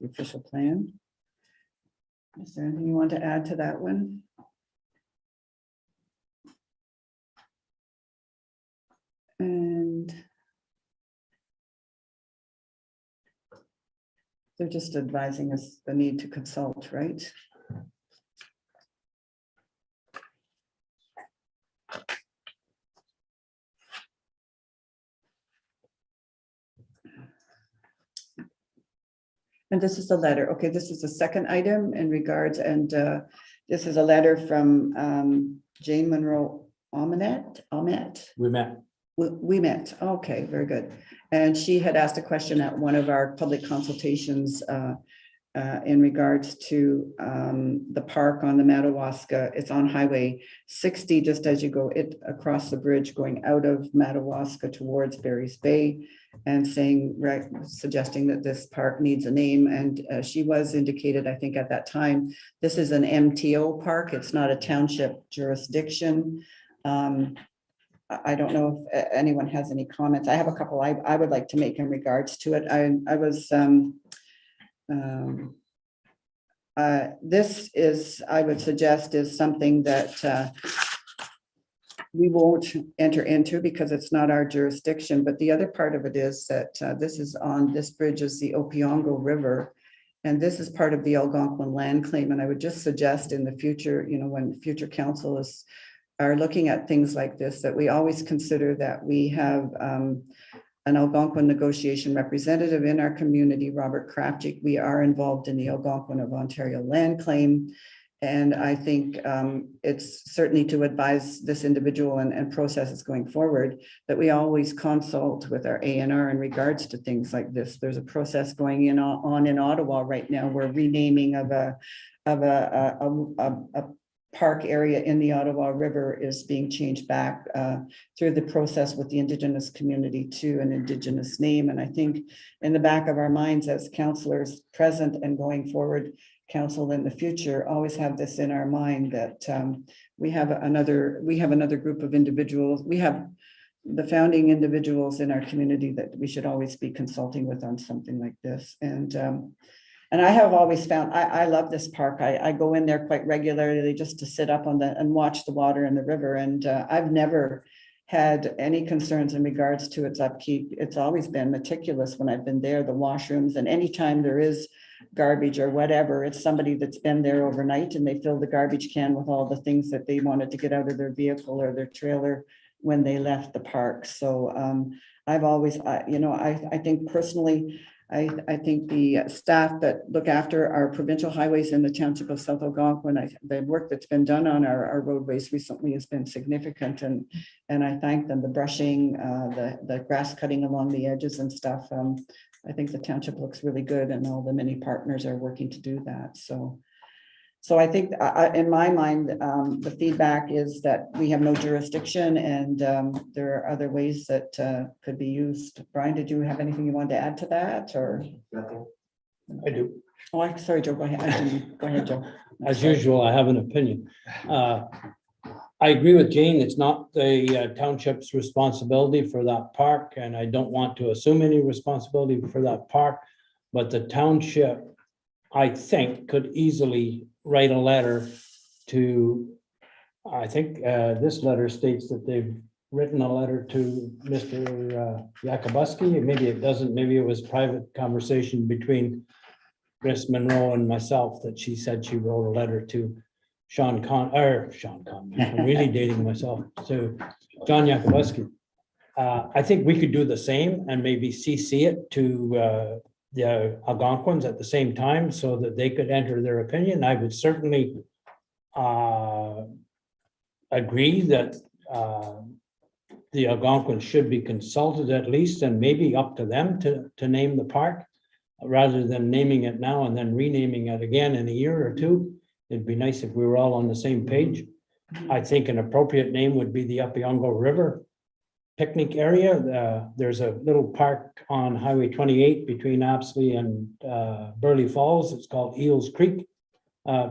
The official plan. Is there anything you want to add to that one? And they're just advising us the need to consult, right? And this is the letter. Okay, this is the second item in regards, and this is a letter from Jane Monroe Almet. We met. Okay, very good. And she had asked a question at one of our public consultations in regards to the park on the Madawaska. It's on Highway 60, just as you go across the bridge going out of Madawaska towards Barry's Bay, and suggesting that this park needs a name. And she was indicated, I think at that time, this is an MTO park. It's not a township jurisdiction. I don't know if anyone has any comments. I have a couple I would like to make in regards to it. This is, I would suggest, is something that we won't enter into because it's not our jurisdiction. But the other part of it is that this bridge is the Opiongo River. And this is part of the Algonquin land claim. And I would just suggest in the future, when future councils are looking at things like this, that we always consider that we have an Algonquin negotiation representative in our community, Robert Krapczyk. We are involved in the Algonquin of Ontario land claim. And I think it's certainly to advise this individual and processes going forward that we always consult with our A&R in regards to things like this. There's a process going on in Ottawa right now where renaming of a park area in the Ottawa River is being changed back through the process with the Indigenous community to an Indigenous name. And I think in the back of our minds as councillors present and going forward, council in the future, always have this in our mind that we have another group of individuals. We have the founding individuals in our community that we should always be consulting with on something like this. And I have always found, I love this park. I go in there quite regularly just to sit up on and watch the water in the river. And I've never had any concerns in regards to its upkeep. It's always been meticulous when I've been there, the washrooms, and anytime there is garbage or whatever, it's somebody that's been there overnight and they fill the garbage can with all the things that they wanted to get out of their vehicle or their trailer when they left the park. So I've always, I think personally, I think the staff that look after our provincial highways in the township of South Algonquin, the work that's been done on our roadways recently has been significant, and I thank them. The brushing, the grass cutting along the edges and stuff. I think the township looks really good, and all the many partners are working to do that. So I think in my mind, the feedback is that we have no jurisdiction, and there are other ways that could be used. Brian, did you have anything you wanted to add to that, or? Nothing. I do. Oh, sorry, Joe, go ahead. Go ahead, Joe. As usual, I have an opinion. I agree with Jane. It's not the township's responsibility for that park, and I don't want to assume any responsibility for that park. But the township, I think, could easily write a letter to, I think this letter states that they've written a letter to Mr. Yakubuski. Maybe it doesn't, maybe it was private conversation between Chris Monroe and myself that she said she wrote a letter to Sean Conley, I'm really dating myself, to John Yakubuski. I think we could do the same and maybe CC it to the Algonquins at the same time so that they could enter their opinion. I would certainly agree that the Algonquins should be consulted at least, and maybe up to them to name the park rather than naming it now and then renaming it again in a year or two. It'd be nice if we were all on the same page. I think an appropriate name would be the Upiongo River picnic area. There's a little park on Highway 28 between Apsley and Burley Falls. It's called Eels Creek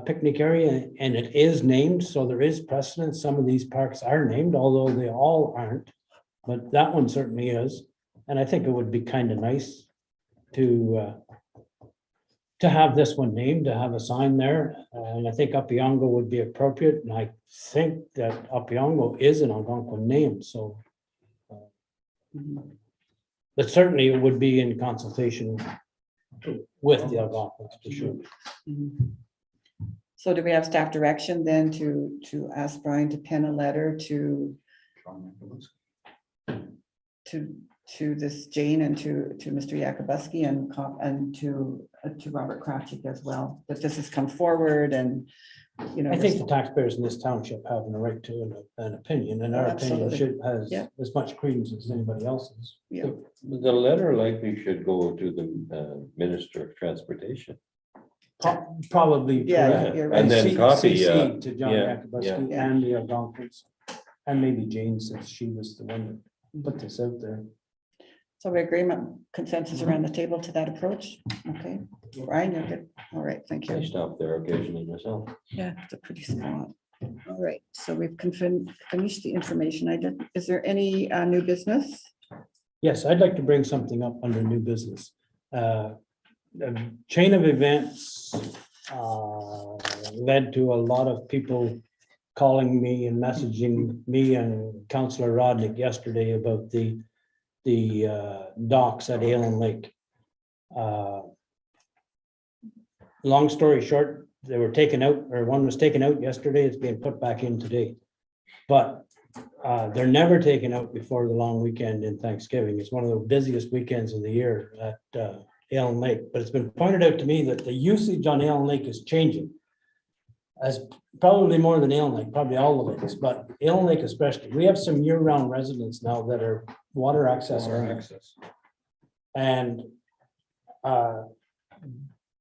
picnic area, and it is named, so there is precedent. Some of these parks are named, although they all aren't, but that one certainly is. And I think it would be kind of nice to have this one named, to have a sign there. And I think Upiongo would be appropriate. And I think that Upiongo is an Algonquin name, so. But certainly it would be in consultation with the Algonquins for sure. So do we have staff direction then to ask Brian to pen a letter to this Jane and to Mr. Yakubuski and to Robert Krapczyk as well, that this has come forward and, I think the taxpayers in this township have a right to an opinion, and our opinion has as much credence as anybody else's. Yeah. The letter likely should go to the Minister of Transportation. Probably. Yeah, correct. you're right. And then copy, CC to John yeah, Yakubuski and the Algonquins, and maybe Jane, since she was the one that put this out there. So we agreement consensus around the table to that approach. Okay, Brian, you're good. All right, thank I you. stop there occasionally myself. Yeah, it's a pretty spot. All right, so we've finished the information I did. Is there any new business? Yes, I'd like to bring something up under new business. The chain of events led to a lot of people calling me and messaging me and Councillor Rodnick yesterday about the docks at Allen Lake. long story short, they were taken out, or one was taken out yesterday, it's being put back in today. But they're never taken out before the long weekend in Thanksgiving. It's one of the busiest weekends of the year at Allen Lake. But it's been pointed out to me that the usage on Allen Lake is changing. As probably more than Allen Lake, probably all the lakes, but Allen Lake especially. We have some year-round residents now that are water access Water only. access. And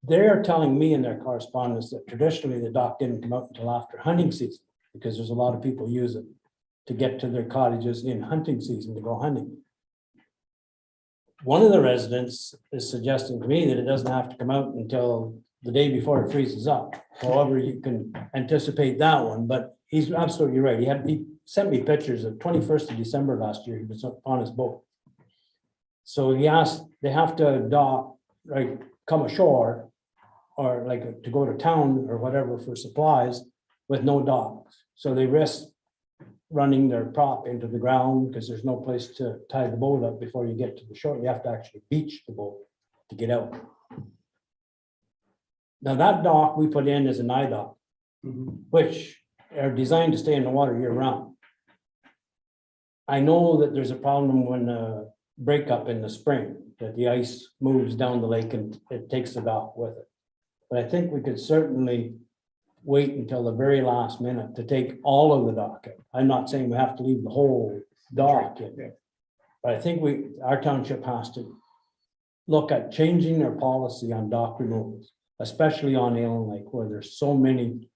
they are telling me in their correspondence that traditionally the dock didn't come out until after hunting season, because there's a lot of people use it to get to their cottages in hunting season to go hunting. One of the residents is suggesting to me that it doesn't have to come out until the day before it freezes up. However, you can anticipate that one, but he's absolutely right. He sent me pictures of 21st of December last year. He was on his boat. So he asked, they have to dock, like come ashore or like to go to town or whatever for supplies with no docks. So they risk running their prop into the ground because there's no place to tie the boat up before you get to the shore. You have to actually beach the boat to get out. Now that dock we put in is an eye dock, which are designed to stay in the water year round. I know that there's a problem when breakup in the spring, that the ice moves down the lake and it takes the dock with it. But I think we could certainly wait until the very last minute to take all of the dock out. I'm not saying we have to leave the whole dock in, but I think our township has to look at changing their policy on dock removals, especially on Allen Lake, where there's so many,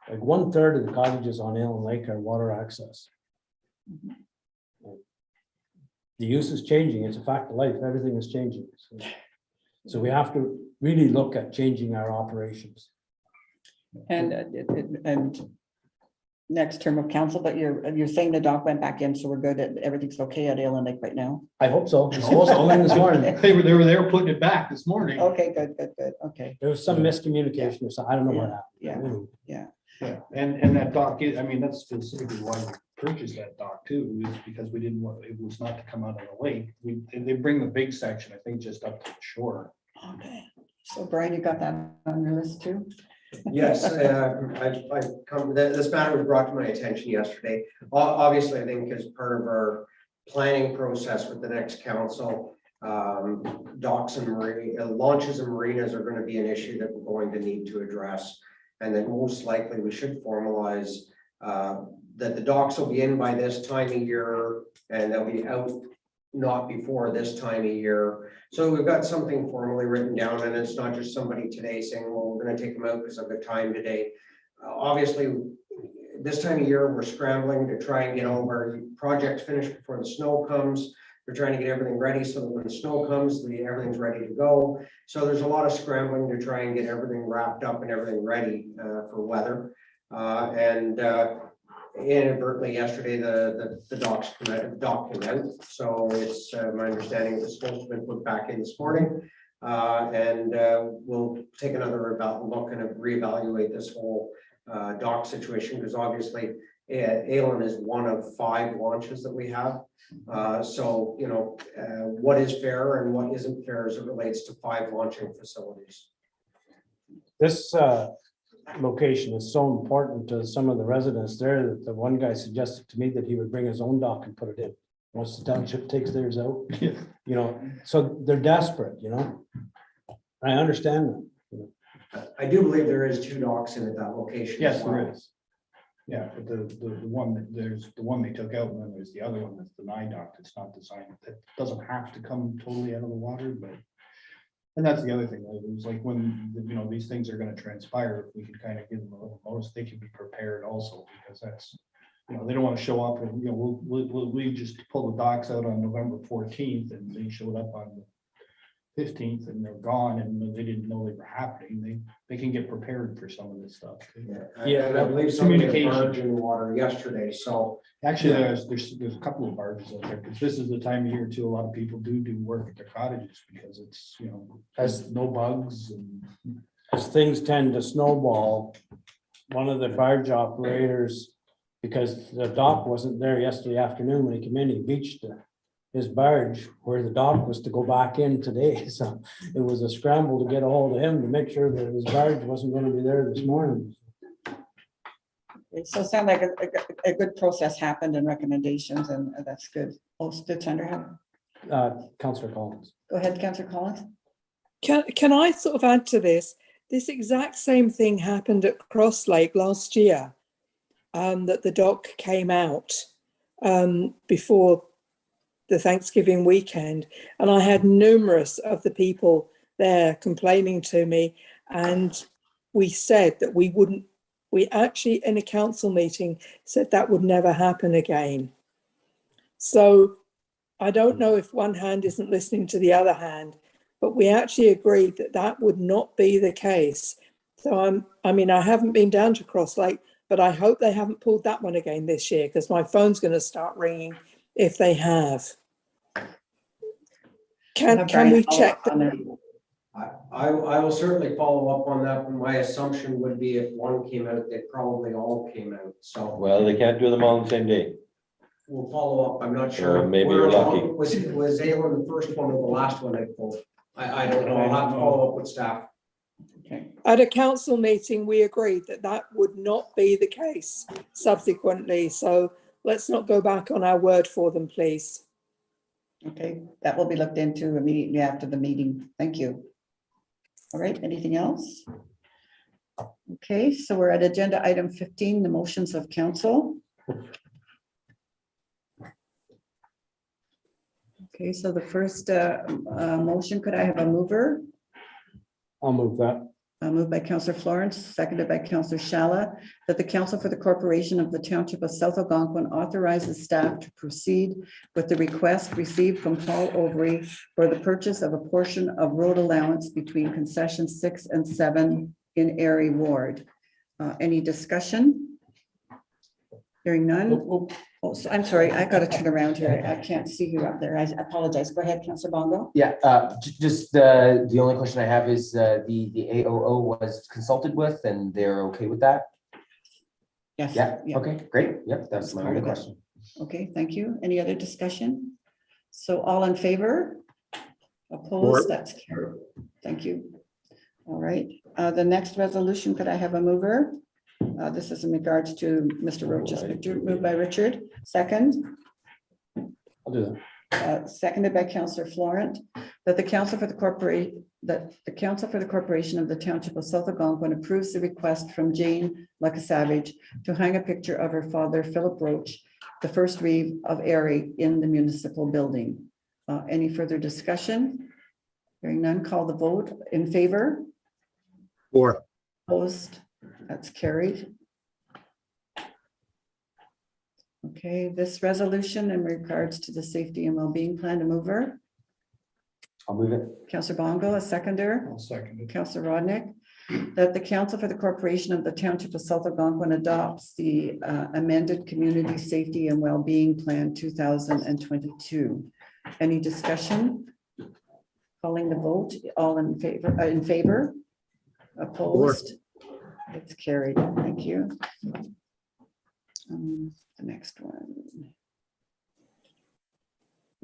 like 1/3 of the cottages on Allen Lake are water access. The use is changing. It's a fact of life. Everything is changing. So we have to really look at changing our operations. And next term of council, but you're saying the dock went back in, so we're good, everything's okay at Allen Lake right now? I hope so. It's supposed to open this morning. They were there putting it back this morning. Okay, good, okay. There was some miscommunication or something. I don't know what happened. Yeah. Yeah, and that dock is, I mean, that's specifically why we purchased that dock too, is because we didn't want, it was not to come out of the lake. They bring the big section, I think, just up to the shore. Okay, so Brian, you got that on your list too? Yes, this matter was brought to my attention yesterday. Obviously, I think as part of our planning process with the next council, docks and launches and marinas are going to be an issue that we're going to need to address. And that most likely we should formalize that the docks will be in by this time of year and they'll be out not before this time of year. So we've got something formally written down, and it's not just somebody today saying, well, we're going to take them out because I've got time today. Obviously, this time of year, we're scrambling to try and get all of our projects finished before the snow comes. We're trying to get everything ready so that when the snow comes, everything's ready to go. So there's a lot of scrambling to try and get everything wrapped up and everything ready for weather. Inadvertently yesterday, the dock came out. So it's my understanding it was supposed to have been put back in this morning. We'll take another look and reevaluate this whole dock situation, because obviously Allen is one of 5 launches that we have. So, you know, what is fair and what isn't fair as it relates to 5 launching facilities. This location is so important to some of the residents there that the one guy suggested to me that he would bring his own dock and put it in once the township takes theirs out. You know, so they're desperate, you know. I understand them. You know. I do believe there is 2 docks in at that location. Yes, as well. there is. Yeah, but the one that there's the one they took out, and then there's the other one that's the nine dock that's not designed, that doesn't have to come totally out of the water, but. And that's the other thing, it was like when, you know, these things are gonna transpire, if we could kind of give them a little notice, they can be prepared also, because that's, you know, they don't want to show up and, you know, we just pull the docks out on November 14th and they showed up on the 15th and they're gone and they didn't know they were happening. They can get prepared for some of this stuff. Yeah, I believe somebody barged in the water yesterday, so. Actually, there's a couple of barges out there, because this is the time of year too, a lot of people do work at their cottages, because it's, you know, has no bugs and. As things tend to snowball, one of the barge operators, because the dock wasn't there yesterday afternoon when he came in, he beached his barge where the dock was to go back in today. So it was a scramble to get a hold of him to make sure that his barge wasn't going to be there this morning. So it sounds like a good process happened and recommendations, and that's good. Oh, Senator, Councillor Collins. go ahead, Councillor Collins. Can I sort of add to this? This exact same thing happened at Cross Lake last year, that the dock came out before the Thanksgiving weekend, and I had numerous of the people there complaining to me, and we said that we actually in a council meeting said that would never happen again. So I don't know if one hand isn't listening to the other hand, but we actually agreed that that would not be the case. So I mean, I haven't been down to Cross Lake, but I hope they haven't pulled that one again this year, because my phone's going to start ringing if they have. Can we check that? I will certainly follow up on that. My assumption would be if one came out, they probably all came out. So Well, they can't do them all on the same day. we'll follow up. I'm not sure. Maybe you're lucky. Was Zalen the first one or the last one I pulled? I don't know. I'll have to follow up with staff. Okay. At a council meeting, we agreed that that would not be the case subsequently. So let's not go back on our word for them, please. Okay, that will be looked into immediately after the meeting. Thank you. All right, anything else? Okay, so we're at agenda item 15, the motions of council. Okay, so the first motion, could I have a mover? I'll move that. Moved by Councillor Florence, seconded by Councillor Shala, that the Council for the Corporation of the Township of South Algonquin authorizes staff to proceed with the request received from Paul Overy for the purchase of a portion of road allowance between concessions 6 and 7 in Erie Ward. Any discussion? Hearing none. Oh, so I'm sorry, I got to turn around here. I can't see you up there. I apologize. Go ahead, Councillor Bongo. Yeah, just the only question I have is the AOO was consulted with and they're okay with that? Yes. Yeah, okay, great. Yep, that's my only Part of it. question. Okay, thank you. Any other discussion? So all in favor? Opposed? That's carried. Thank you. All right, the next resolution, could I have a mover? This is in regards to Mr. Roach's picture, moved by Richard, second. I'll do that. Seconded by Councillor Florent, that the Council for the Corporation of the Township of South Algonquin approves the request from Jane Luckasavage to hang a picture of her father, Philip Roach, the first reeve of Erie, in the municipal building. Any further discussion? Hearing none, call the vote. In favor? For. Opposed? That's carried. Okay, this resolution in regards to the safety and well-being plan, a mover. I'll move it. Councillor Bongo, a seconder. I'll second it. Councillor Rodnick, that the Council for the Corporation of the Township of South Algonquin adopts the amended Community Safety and Well-being Plan 2022. Any discussion? Calling the vote, all in favor? Opposed? It's carried. Thank you. The next one.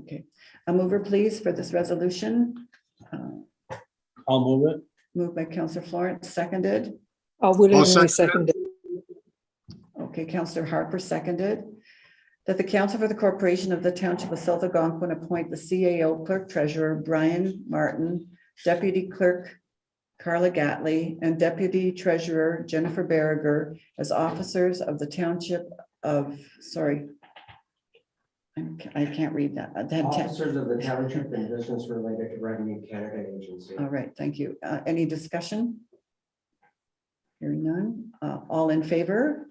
Okay, a mover, please, for this resolution. I'll move it. Moved by Councillor Florence, seconded. I'll willingly second it. Okay, Councillor Harper seconded. That the Council for the Corporation of the Township of South Algonquin appoint the CAO Clerk Treasurer Brian Martin, Deputy Clerk Carla Gatley, and Deputy Treasurer Jennifer Berriger as officers of the Township of, sorry, I can't read that. Officers of the Township and business related to Revenue Canada Agency. All right, thank you. Any discussion? Hearing none. All in favor?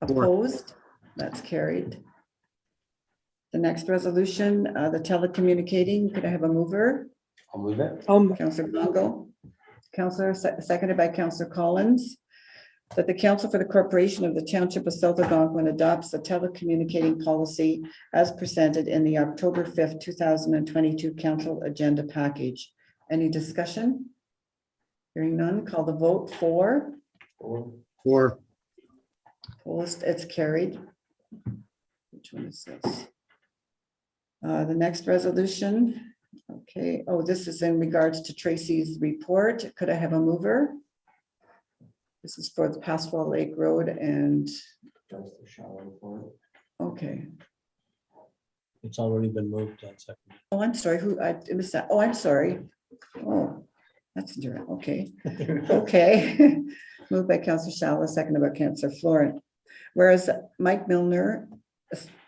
Opposed? That's carried. The next resolution, the telecommunicating, could I have a mover? I'll move it. Councillor Bongo. Councillor, seconded by Councillor Collins. That the Council for the Corporation of the Township of South Algonquin adopts the telecommunicating policy as presented in the October 5th, 2022 Council Agenda Package. Any discussion? Hearing none, call the vote for. For. Opposed, it's carried. Which one is this? The next resolution, okay, oh, this is in regards to Tracy's report. Could I have a mover? This is for the Pascal Lake Road and, Councillor Shallow for okay. It's already been moved and seconded. Oh, I'm sorry, who, I missed that. Oh, I'm sorry. Oh, that's different, okay. Okay. Moved by Councillor Shallow, seconded by Councillor Florent. Whereas Mike Milner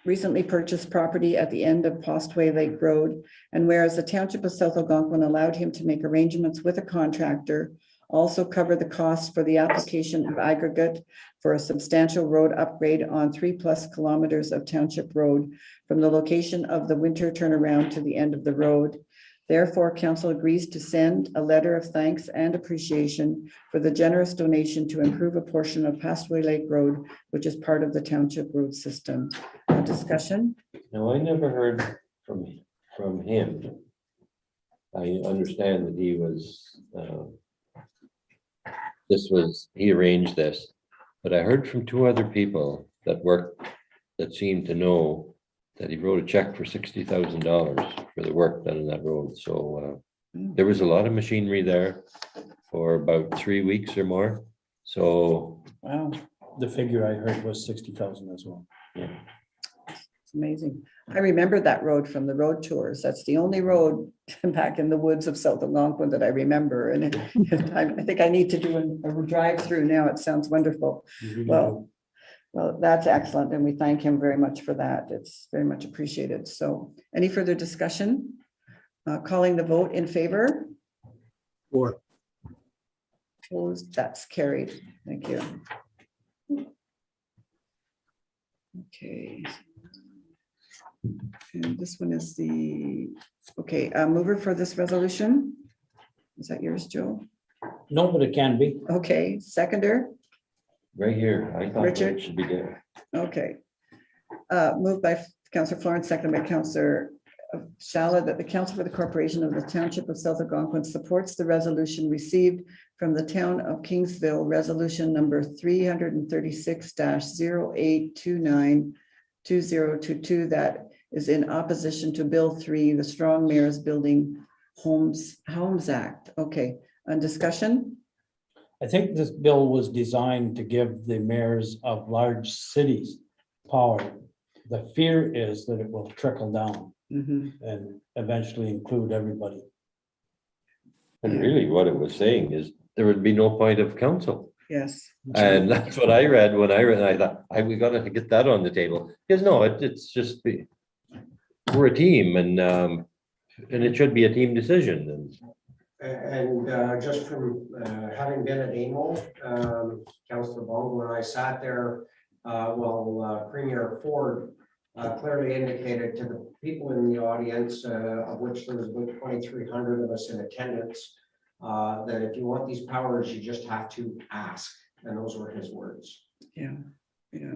recently purchased property at the end of Postway Lake Road, and whereas the Township of South Algonquin allowed him to make arrangements with a contractor, also cover the costs for the application of aggregate for a substantial road upgrade on 3+ kilometers of Township Road from the location of the winter turnaround to the end of the road. Therefore, council agrees to send a letter of thanks and appreciation for the generous donation to improve a portion of Pastway Lake Road, which is part of the township road system. A discussion? No, I never heard from him. I understand that he was, he arranged this, but I heard from 2 other people that seemed to know that he wrote a check for $60,000 for the work done in that road. So there was a lot of machinery there for about 3 weeks or more. So Wow, The figure I heard was 60,000 as well. it's amazing. I remember that road from the road tours. That's the only road back in the woods of South Algonquin that I remember. And I think I need to do a drive-through now. It sounds wonderful. Well, that's excellent, and we thank him very much for that. It's very much appreciated. So any further discussion? Calling the vote in favor? For. Opposed, that's carried. Thank you. Okay. And this one is the, okay, mover for this resolution. Is that yours, Joe? No, but it can be. Okay, seconder? right here, I thought Richard? it should be there. Okay. Moved by Councillor Florence, seconded by Councillor Shala, that the Council for the Corporation of the Township of South Algonquin supports the resolution received from the town of Kingsville, resolution number 336-08292022, that is in opposition to Bill 3, the Strong Mayors Building Homes Act. Okay, on discussion? I think this bill was designed to give the mayors of large cities power. The fear is that it will trickle down and eventually include everybody. And really what it was saying is there would be no point of council. Yes. And that's what I read when I read, and I thought, we gotta get that on the table. Because no, it's just, we're a team and it should be a team decision. And just from having been at AMO, Councillor Bongo and I sat there while Premier Ford clearly indicated to the people in the audience, of which there was about 2,300 of us in attendance, that if you want these powers, you just have to ask. And those were his words. Yeah, yeah.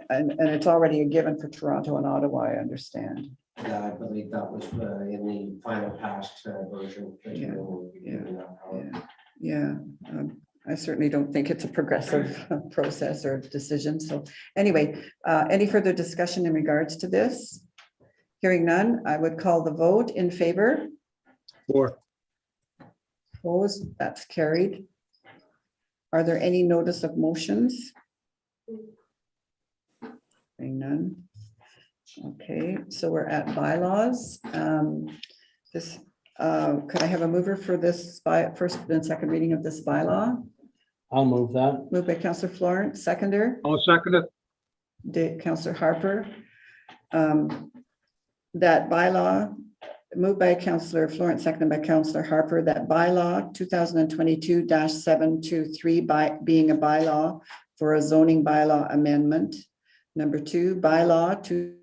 And it's already a given for Toronto and Ottawa, I understand. Yeah, I believe that was in the final passed version. That Yeah, will be given that power. Yeah, I certainly don't think it's a progressive process or decision. So anyway, any further discussion in regards to this? Hearing none, I would call the vote in favor. For. Opposed, that's carried. Are there any notice of motions? Hearing none. Okay, so we're at bylaws. Could I have a mover for this first and second reading of this bylaw? I'll move that. Moved by Councillor Florence, seconder. I'll second it. Councillor Harper. That bylaw, moved by Councillor Florence, seconded by Councillor Harper, that bylaw 2022-723 being a bylaw for a zoning bylaw amendment. Number 2, bylaw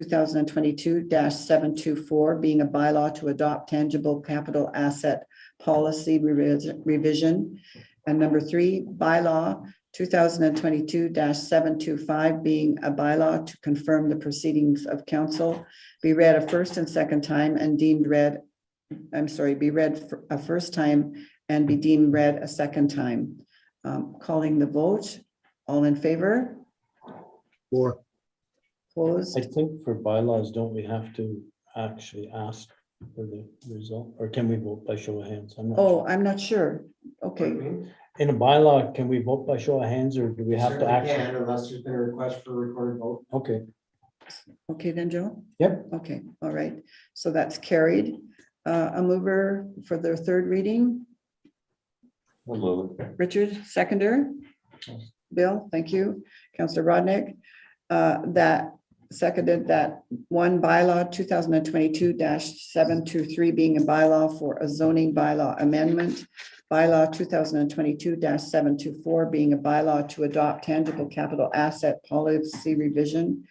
2022-724 being a bylaw to adopt tangible capital asset policy revision. And number 3, bylaw 2022-725 being a bylaw to confirm the proceedings of council, be read a first and second time and deemed read, be read a first time and be deemed read a second time. Calling the vote, all in favor? For. Opposed? I think for bylaws, don't we have to actually ask for the result, or can we vote by show of hands? I'm not sure. Oh, I'm not sure. Okay, In a bylaw, can we vote by show of hands, or do we have to Certainly actually? can, unless there's been a request for a recorded vote. Okay, okay then, Joe? Yep. Okay, all right. So that's carried. A mover for the third reading, I'll move it. Richard, seconder. Bill, thank you. Counselor Rodnick. That seconded that one bylaw 2022-723 being a bylaw for a zoning bylaw amendment. Bylaw 2022-724 being a bylaw to adopt tangible capital asset policy revision.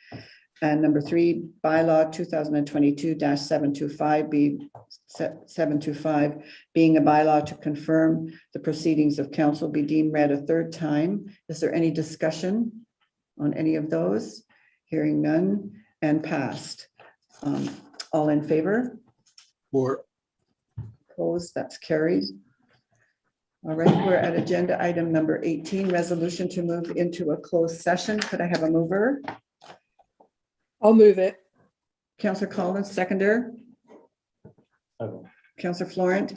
And number three, bylaw 2022-725 being a bylaw to confirm the proceedings of council be deemed read a third time. Is there any discussion on any of those? Hearing none and passed. All in favor? Or Opposed, that's carried. All right, we're at agenda item number 18, resolution to move into a closed session. Could I have a mover? I'll move it. Councillor Collins, seconder. I will. Councillor Florent,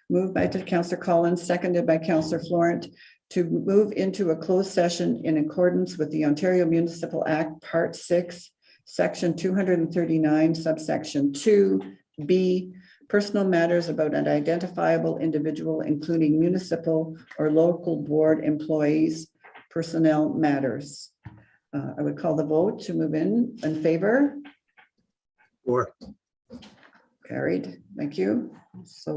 moved by Councillor Collins, seconded by Councillor Florent to move into a closed session in accordance with the Ontario Municipal Act, Part 6, Section 239, subsection 2B, personal matters about an identifiable individual, including municipal or local board employees, personnel matters. I would call the vote to move in favor. or Carried. Thank you. So